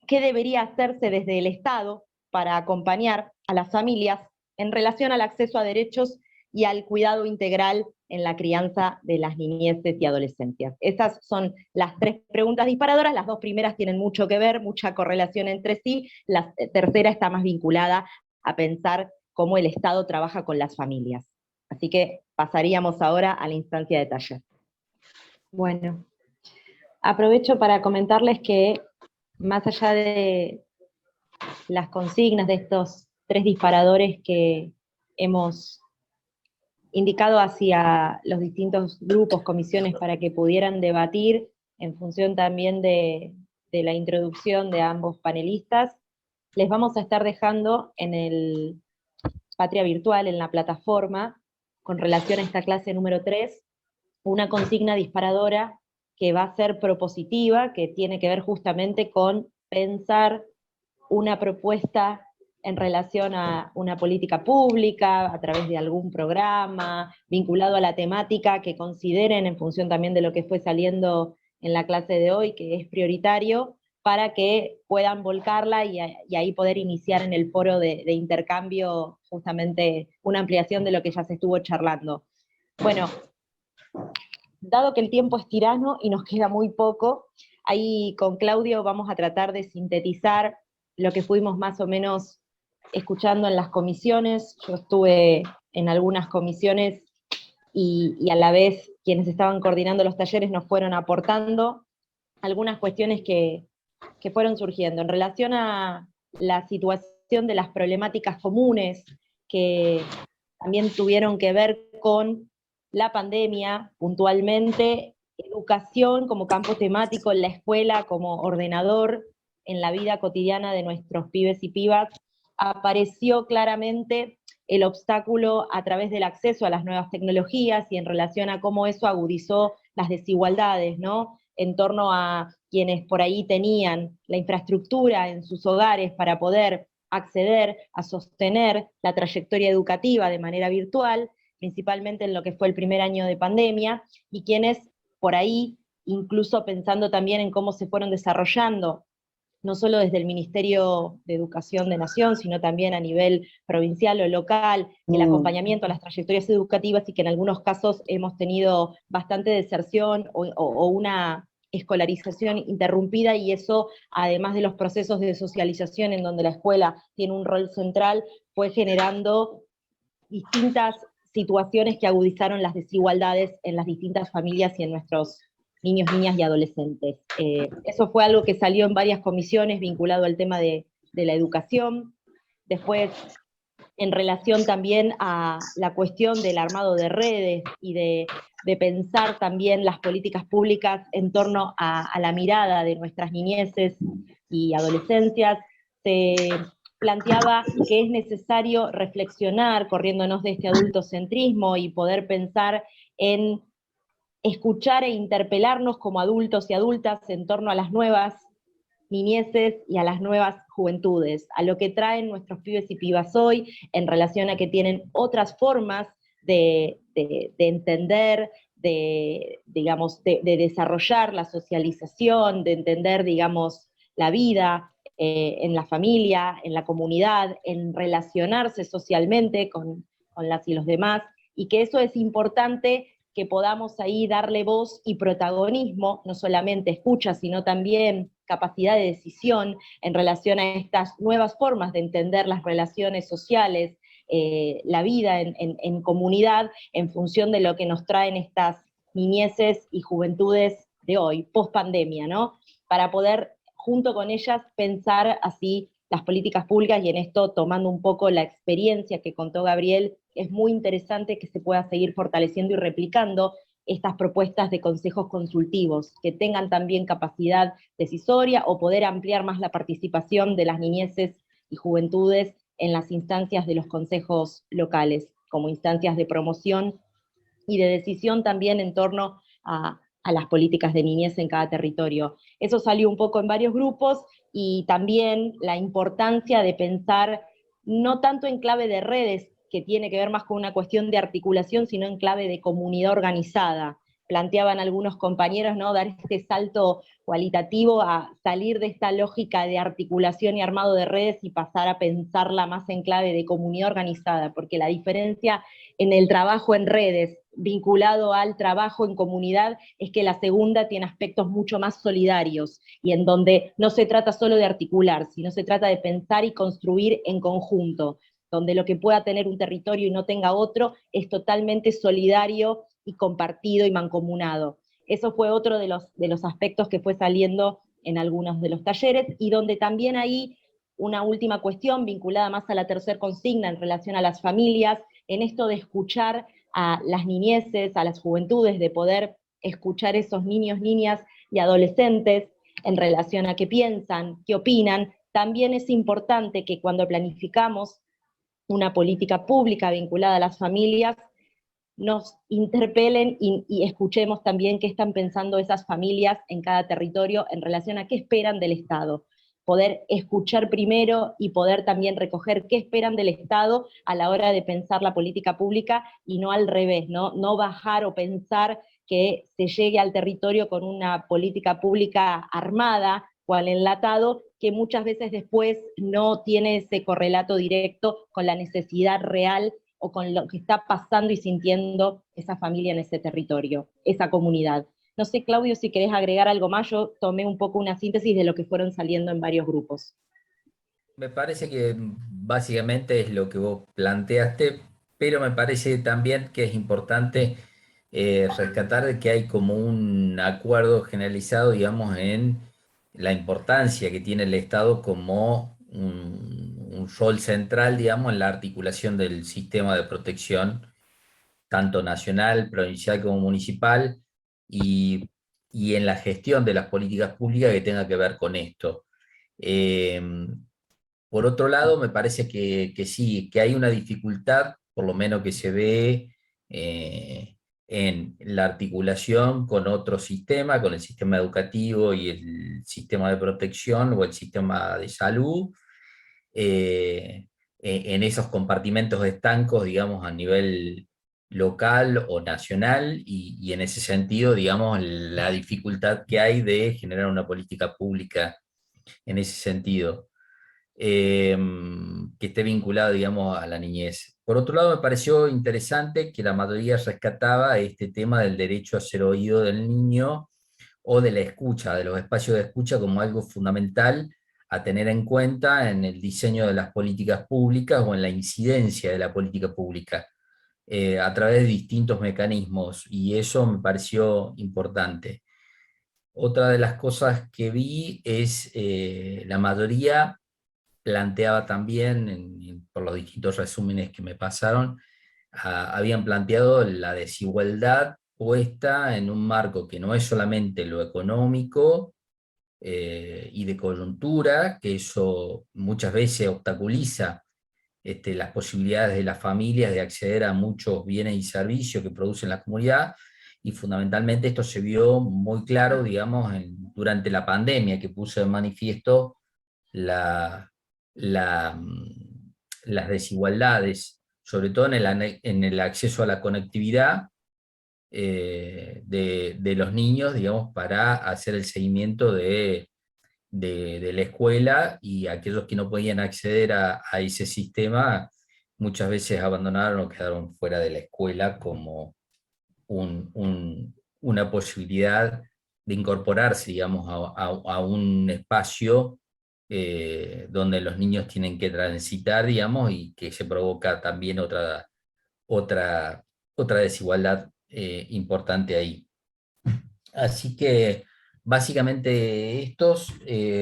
¿qué debería hacerse desde el Estado para acompañar a las familias en relación al acceso a derechos y al cuidado integral en la crianza de las niñeces y adolescencias? Esas son las 3 preguntas disparadoras, las 2 primeras tienen mucho que ver, mucha correlación entre sí, la tercera está más vinculada a pensar cómo el Estado trabaja con las familias. Así que pasaríamos ahora a la instancia de taller. Bueno, aprovecho para comentarles que más allá de las consignas de estos 3 disparadores que hemos indicado hacia los distintos grupos, comisiones, para que pudieran debatir en función también de la introducción de ambos panelistas, les vamos a estar dejando en el Patria Virtual, en la plataforma, con relación a esta clase número 3, una consigna disparadora que va a ser propositiva, que tiene que ver justamente con pensar una propuesta en relación a una política pública, a través de algún programa, vinculado a la temática que consideren en función también de lo que fue saliendo en la clase de hoy, que es prioritario, para que puedan volcarla y ahí poder iniciar en el foro de intercambio justamente una ampliación de lo que ya se estuvo charlando. Bueno, dado que el tiempo es tirano y nos queda muy poco, ahí con Claudio vamos a tratar de sintetizar lo que fuimos más o menos escuchando en las comisiones. Yo estuve en algunas comisiones y a la vez quienes estaban coordinando los talleres nos fueron aportando algunas cuestiones que fueron surgiendo en relación a la situación de las problemáticas comunes que también tuvieron que ver con la pandemia, puntualmente, educación como campo temático en la escuela, como ordenador en la vida cotidiana de nuestros pibes y pibas. Apareció claramente el obstáculo a través del acceso a las nuevas tecnologías y en relación a cómo eso agudizó las desigualdades, ¿no? En torno a quienes por ahí tenían la infraestructura en sus hogares para poder acceder a sostener la trayectoria educativa de manera virtual, principalmente en lo que fue el primer año de pandemia, y quienes por ahí, incluso pensando también en cómo se fueron desarrollando, no solo desde el Ministerio de Educación de Nación, sino también a nivel provincial o local, el acompañamiento a las trayectorias educativas, y que en algunos casos hemos tenido bastante deserción o una escolarización interrumpida, y eso, además de los procesos de socialización en donde la escuela tiene un rol central, fue generando distintas situaciones que agudizaron las desigualdades en las distintas familias y en nuestros niños, niñas y adolescentes. Eso fue algo que salió en varias comisiones vinculado al tema de la educación. Después, en relación también a la cuestión del armado de redes y de pensar también las políticas públicas en torno a la mirada de nuestras niñeces y adolescencias. Se planteaba que es necesario reflexionar, corriéndonos de este adultocentrismo, y poder pensar en escuchar e interpelarnos como adultos y adultas en torno a las nuevas niñeces y a las nuevas juventudes, a lo que traen nuestros pibes y pibas hoy en relación a que tienen otras formas de entender, digamos, de desarrollar la socialización, de entender, digamos, la vida en la familia, en la comunidad, en relacionarse socialmente con las y los demás, y que eso es importante que podamos ahí darle voz y protagonismo, no solamente escucha, sino también capacidad de decisión en relación a estas nuevas formas de entender las relaciones sociales, la vida en comunidad, en función de lo que nos traen estas niñeces y juventudes de hoy, post pandemia, ¿no? Para poder, junto con ellas, pensar así las políticas públicas, y en esto, tomando un poco la experiencia que contó Gabriel, es muy interesante que se pueda seguir fortaleciendo y replicando estas propuestas de consejos consultivos, que tengan también capacidad decisoria o poder ampliar más la participación de las niñeces y juventudes en las instancias de los consejos locales, como instancias de promoción y de decisión también en torno a las políticas de niñez en cada territorio. Eso salió un poco en varios grupos, y también la importancia de pensar no tanto en clave de redes, que tiene que ver más con una cuestión de articulación, sino en clave de comunidad organizada. Planteaban algunos compañeros, ¿no?, dar este salto cualitativo a salir de esta lógica de articulación y armado de redes y pasar a pensarla más en clave de comunidad organizada, porque la diferencia en el trabajo en redes vinculado al trabajo en comunidad es que la segunda tiene aspectos mucho más solidarios, y en donde no se trata solo de articular, sino se trata de pensar y construir en conjunto, donde lo que pueda tener un territorio y no tenga otro es totalmente solidario y compartido y mancomunado. Eso fue otro de los aspectos que fue saliendo en algunos de los talleres, y donde también hay una última cuestión vinculada más a la tercera consigna en relación a las familias, en esto de escuchar a las niñeces, a las juventudes, de poder escuchar esos niños, niñas y adolescentes en relación a qué piensan, qué opinan. También es importante que cuando planificamos una política pública vinculada a las familias, nos interpelen y escuchemos también qué están pensando esas familias en cada territorio en relación a qué esperan del Estado. Poder escuchar primero y poder también recoger qué esperan del Estado a la hora de pensar la política pública, y no al revés, no bajar o pensar que se llegue al territorio con una política pública armada o al enlatado, que muchas veces después no tiene ese correlato directo con la necesidad real o con lo que está pasando y sintiendo esa familia en ese territorio, esa comunidad. No sé, Claudio, si querés agregar algo más. Yo tomé un poco una síntesis de lo que fueron saliendo en varios grupos. Me parece que básicamente es lo que vos planteaste, pero me parece también que es importante rescatar de que hay como un acuerdo generalizado, digamos, en la importancia que tiene el Estado como un rol central, digamos, en la articulación del sistema de protección, tanto nacional, provincial como municipal, y, y en la gestión de las políticas públicas que tenga que ver con esto. Por otro lado, me parece que sí, que hay una dificultad, por lo menos que se ve en la articulación con otro sistema, con el sistema educativo y el sistema de protección o el sistema de salud, en esos compartimentos estancos, digamos, a nivel local o nacional, y en ese sentido, digamos, la dificultad que hay de generar una política pública en ese sentido, que esté vinculado, digamos, a la niñez. Por otro lado, me pareció interesante que la mayoría rescataba este tema del derecho a ser oído del niño, o de la escucha, de los espacios de escucha, como algo fundamental a tener en cuenta en el diseño de las políticas públicas o en la incidencia de la política pública, a través de distintos mecanismos, y eso me pareció importante. Otra de las cosas que vi es la mayoría planteaba también, por los distintos resúmenes que me pasaron, habían planteado la desigualdad puesta en un marco que no es solamente lo económico y de coyuntura, que eso muchas veces obstaculiza las posibilidades de las familias de acceder a muchos bienes y servicios que producen la comunidad, y fundamentalmente esto se vio muy claro, digamos, durante la pandemia, que puso de manifiesto la, las desigualdades, sobre todo en el acceso a la conectividad de los niños, digamos, para hacer el seguimiento de la escuela, y aquellos que no podían acceder a ese sistema muchas veces abandonaron o quedaron fuera de la escuela como una posibilidad de incorporarse, digamos, a un espacio donde los niños tienen que transitar, digamos, y que se provoca también otra, otra desigualdad importante ahí. Así que básicamente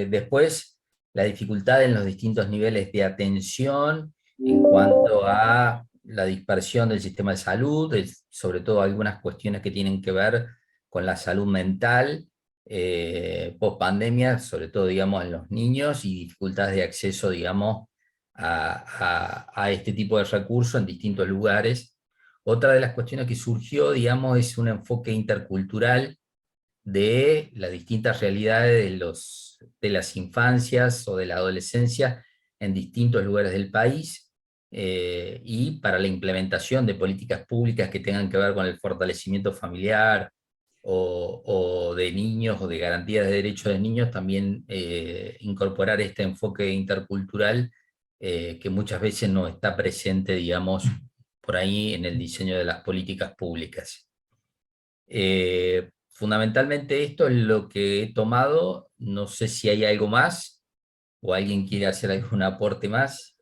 después la dificultad en los distintos niveles de atención en cuanto a la dispersión del sistema de salud, sobre todo algunas cuestiones que tienen que ver con la salud mental, post pandemia, sobre todo, digamos, en los niños, y dificultades de acceso, digamos, a este tipo de recursos en distintos lugares. Otra de las cuestiones que surgió, digamos, es un enfoque intercultural de las distintas realidades de las infancias o de la adolescencia en distintos lugares del país, y para la implementación de políticas públicas que tengan que ver con el fortalecimiento familiar o de niños, o de garantías de derechos de niños, también incorporar este enfoque intercultural que muchas veces no está presente, digamos, por ahí en el diseño de las políticas públicas. Fundamentalmente esto es lo que he tomado. No sé si hay algo más o alguien quiere hacer algún aporte más.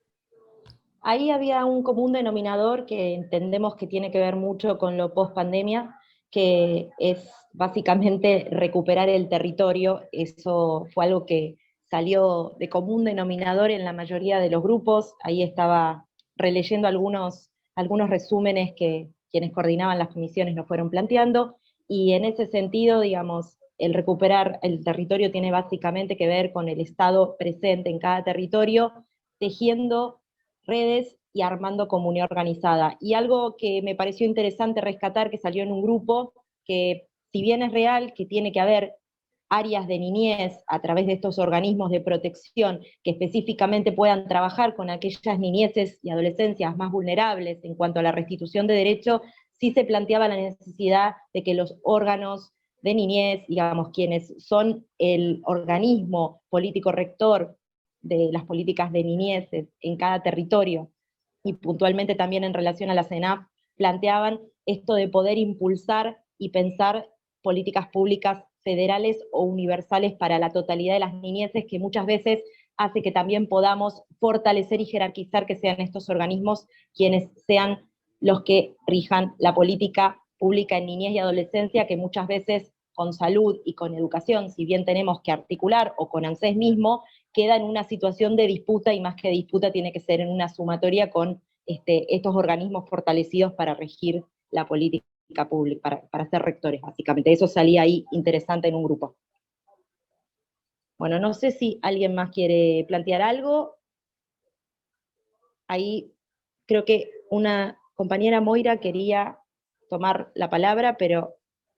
Ahí había un común denominador que entendemos que tiene que ver mucho con lo post-pandemia, que es básicamente recuperar el territorio. Eso fue algo que salió de común denominador en la mayoría de los grupos. Ahí estaba releyendo algunos resúmenes que quienes coordinaban las comisiones nos fueron planteando, y en ese sentido, digamos, el recuperar el territorio tiene básicamente que ver con el Estado presente en cada territorio, tejiendo redes y armando comunidad organizada. Y algo que me pareció interesante rescatar, que salió en un grupo, que si bien es real que tiene que haber áreas de niñez a través de estos organismos de protección que específicamente puedan trabajar con aquellas niñeces y adolescencias más vulnerables en cuanto a la restitución de derecho, sí se planteaba la necesidad de que los órganos de niñez, digamos, quienes son el organismo político rector de las políticas de niñez en cada territorio, y puntualmente también en relación a la CENAF, planteaban esto de poder impulsar y pensar políticas públicas federales o universales para la totalidad de las niñeces, que muchas veces hace que también podamos fortalecer y jerarquizar que sean estos organismos quienes sean los que rijan la política pública en niñez y adolescencia, que muchas veces con salud y con educación, si bien tenemos que articular, o con ANSES mismo, queda en una situación de disputa, y más que disputa tiene que ser en una sumatoria con estos organismos fortalecidos para regir la política pública, para ser rectores, básicamente. Eso salía ahí interesante en un grupo. Bueno, no sé si alguien más quiere plantear algo. Ahí creo que una compañera, Moira, quería tomar la palabra, pero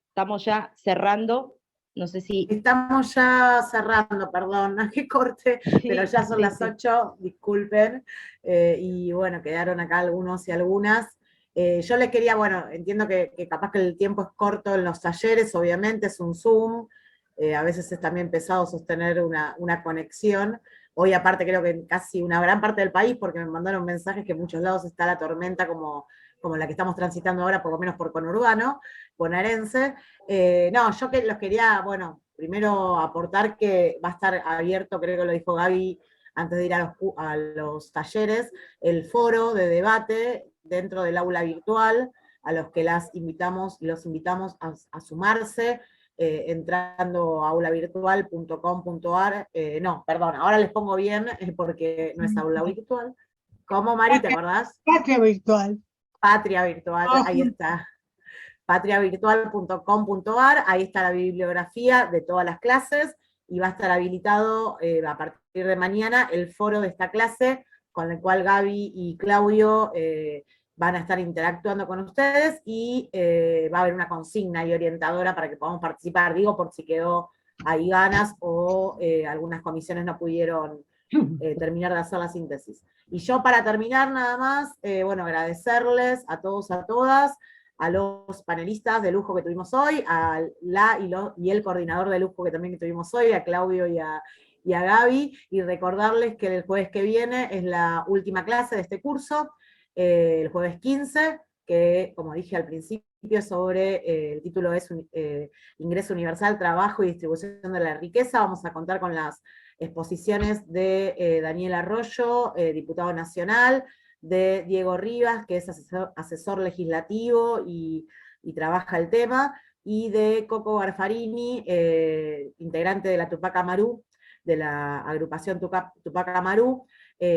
estamos ya cerrando. No sé si... Estamos ya cerrando, perdón, que corte, pero ya son las 8, disculpen, y bueno, quedaron acá algunos y algunas. Yo les quería, bueno, entiendo que capaz que el tiempo es corto en los talleres, obviamente es un Zoom, a veces es también pesado sostener una conexión. Hoy aparte creo que en casi una gran parte del país, porque me mandaron mensajes que en muchos lados está la tormenta como la que estamos transitando ahora, por lo menos por conurbano, bonaerense. No, yo los quería, bueno, primero aportar que va a estar abierto, creo que lo dijo Gaby antes de ir a los talleres, el foro de debate dentro del aula virtual, a los que los invitamos a sumarse. entrando a aulavirtual.com.ar, no, perdón, ahora les pongo bien porque no es aula virtual. ¿Cómo, Mari, te acordás? Patria virtual. Patria Virtual, ahí está. patriavirtual.com.ar, ahí está la bibliografía de todas las clases, y va a estar habilitado a partir de mañana el foro de esta clase, con el cual Gaby y Claudio van a estar interactuando con ustedes, y va a haber una consigna y orientadora para que podamos participar, digo, por si quedó ahí ganas, o algunas comisiones no pudieron terminar de hacer la síntesis. Y yo, para terminar nada más, bueno, agradecerles a todos, a todas, a los panelistas de lujo que tuvimos hoy, a y el coordinador de lujo que también tuvimos hoy, a Claudio y a Gaby, y recordarles que el jueves que viene es la última clase de este curso, el jueves 15, que, como dije al principio, sobre el título es Ingreso Universal, Trabajo y Distribución de la Riqueza. Vamos a contar con las exposiciones de Daniel Arroyo, diputado nacional, de Diego Rivas, que es asesor legislativo y trabaja el tema, y de Coco Garfarini, integrante de la Tupac Amaru, de la agrupación Tupac Amaru,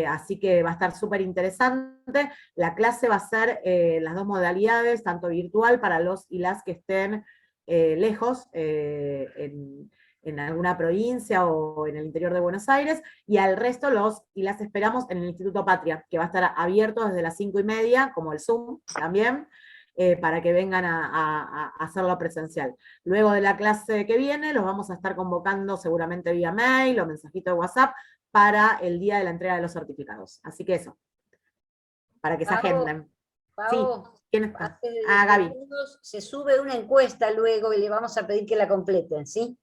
así que va a estar súper interesante. La clase va a ser las dos modalidades, tanto virtual para los y las que estén lejos, en alguna provincia o en el interior de Buenos Aires, y al resto los y las esperamos en el Instituto Patria, que va a estar abierto desde las 5:30, como el Zoom también, para que vengan a hacerlo presencial. Luego de la clase que viene, los vamos a estar convocando seguramente vía mail o mensajito de WhatsApp para el día de la entrega de los certificados. Así que eso, para que se agenden. Sí, ¿quién está? Gaby. Se sube una encuesta luego y le vamos a pedir que la completen, ¿sí?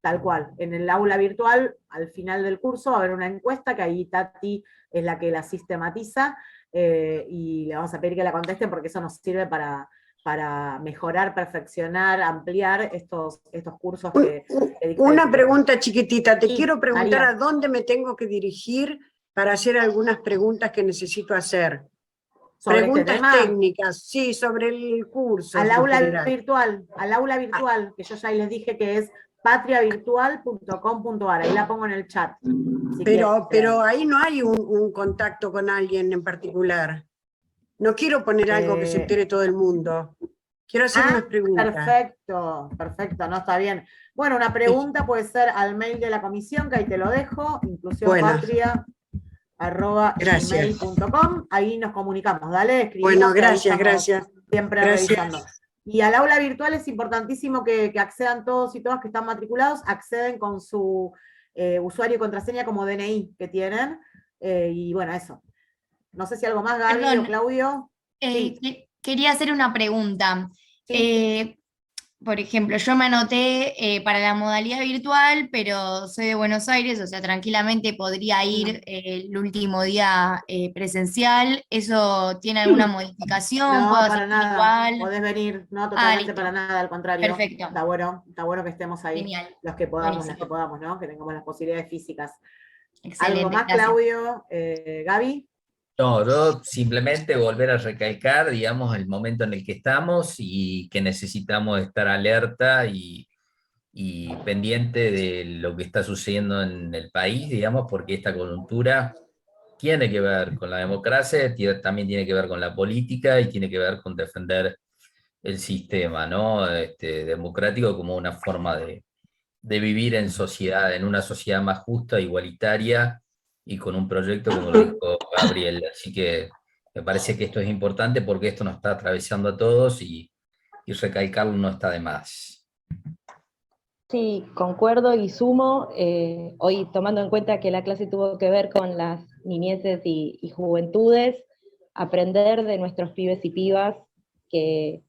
Tal cual, en el aula virtual, al final del curso, va a haber una encuesta que ahí Tati es la que la sistematiza, y le vamos a pedir que la contesten porque eso nos sirve para mejorar, perfeccionar, ampliar estos cursos que Una pregunta chiquitita, te quiero preguntar María. a dónde me tengo que dirigir para hacer algunas preguntas que necesito hacer. ¿Sobre Preguntas este tema? técnicas, sí, sobre el curso. Al en aula general. virtual, que yo ya les dije que es patriavirtual.com.ar, ahí la pongo en el chat. Pero ahí no hay un contacto con alguien en particular. No quiero poner algo que se entere todo el mundo. Quiero hacer unas preguntas. Perfecto, no, está bien. Bueno, una pregunta puede ser al mail de la comisión, que ahí te lo dejo, inclusionpatria@gmail.com, ahí nos comunicamos, dale, escribimos. Bueno, gracias. Siempre revisando. Y al aula virtual es importantísimo que accedan todos y todas que están matriculados, acceden con su usuario y contraseña como DNI que tienen, y bueno, eso. No sé si algo más, Gaby. Perdón, o Claudio. Sí. Quería hacer una pregunta. Sí. Por ejemplo, yo me anoté para la modalidad virtual, pero soy de Buenos Aires, o sea, tranquilamente podría ir el último día presencial. ¿Eso tiene alguna modificación? No, ¿Puedo para hacer nada. igual? Podés venir, no, totalmente listo. para nada, al contrario. Perfecto. Está bueno que estemos ahí. Genial. Los que podamos, Buenísimo. las que podamos, ¿no? Que tengamos las posibilidades físicas. Excelente, ¿Algo más, gracias. Claudio? Gaby. No, yo simplemente volver a recalcar, digamos, el momento en el que estamos y que necesitamos estar alerta y pendiente de lo que está sucediendo en el país, digamos, porque esta coyuntura tiene que ver con la democracia, también tiene que ver con la política y tiene que ver con defender el sistema, ¿no? Democrático como una forma de vivir en sociedad, en una sociedad más justa, igualitaria, y con un proyecto como lo dijo Gabriel. Así que me parece que esto es importante porque esto nos está atravesando a todos y recalcarlo no está de más. Sí, concuerdo y sumo. Hoy, tomando en cuenta que la clase tuvo que ver con las niñeces y juventudes, aprender de nuestros pibes y pibas que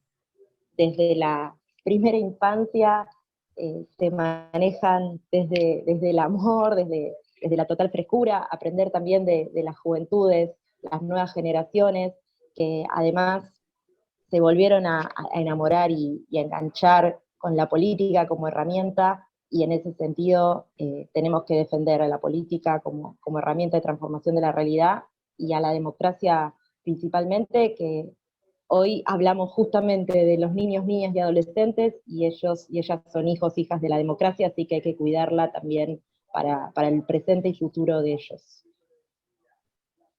desde la primera infancia se manejan desde el amor, desde la total frescura, aprender también de las juventudes, las nuevas generaciones, que además se volvieron a enamorar y a enganchar con la política como herramienta, y en ese sentido tenemos que defender a la política como herramienta de transformación de la realidad, y a la democracia principalmente, que hoy hablamos justamente de los niños, niñas y adolescentes, y ellos y ellas son hijos, hijas de la democracia, así que hay que cuidarla también para el presente y futuro de ellos.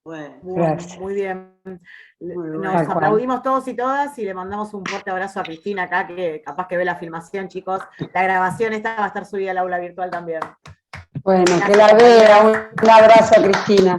Bueno, Gracias. muy bien. Muy Nos Tal cual. aplaudimos todos y todas y le mandamos un fuerte abrazo a Cristina acá, que capaz que ve la filmación, chicos. La grabación esta va a estar subida al aula virtual también. Bueno, que la vea. Un abrazo a Cristina.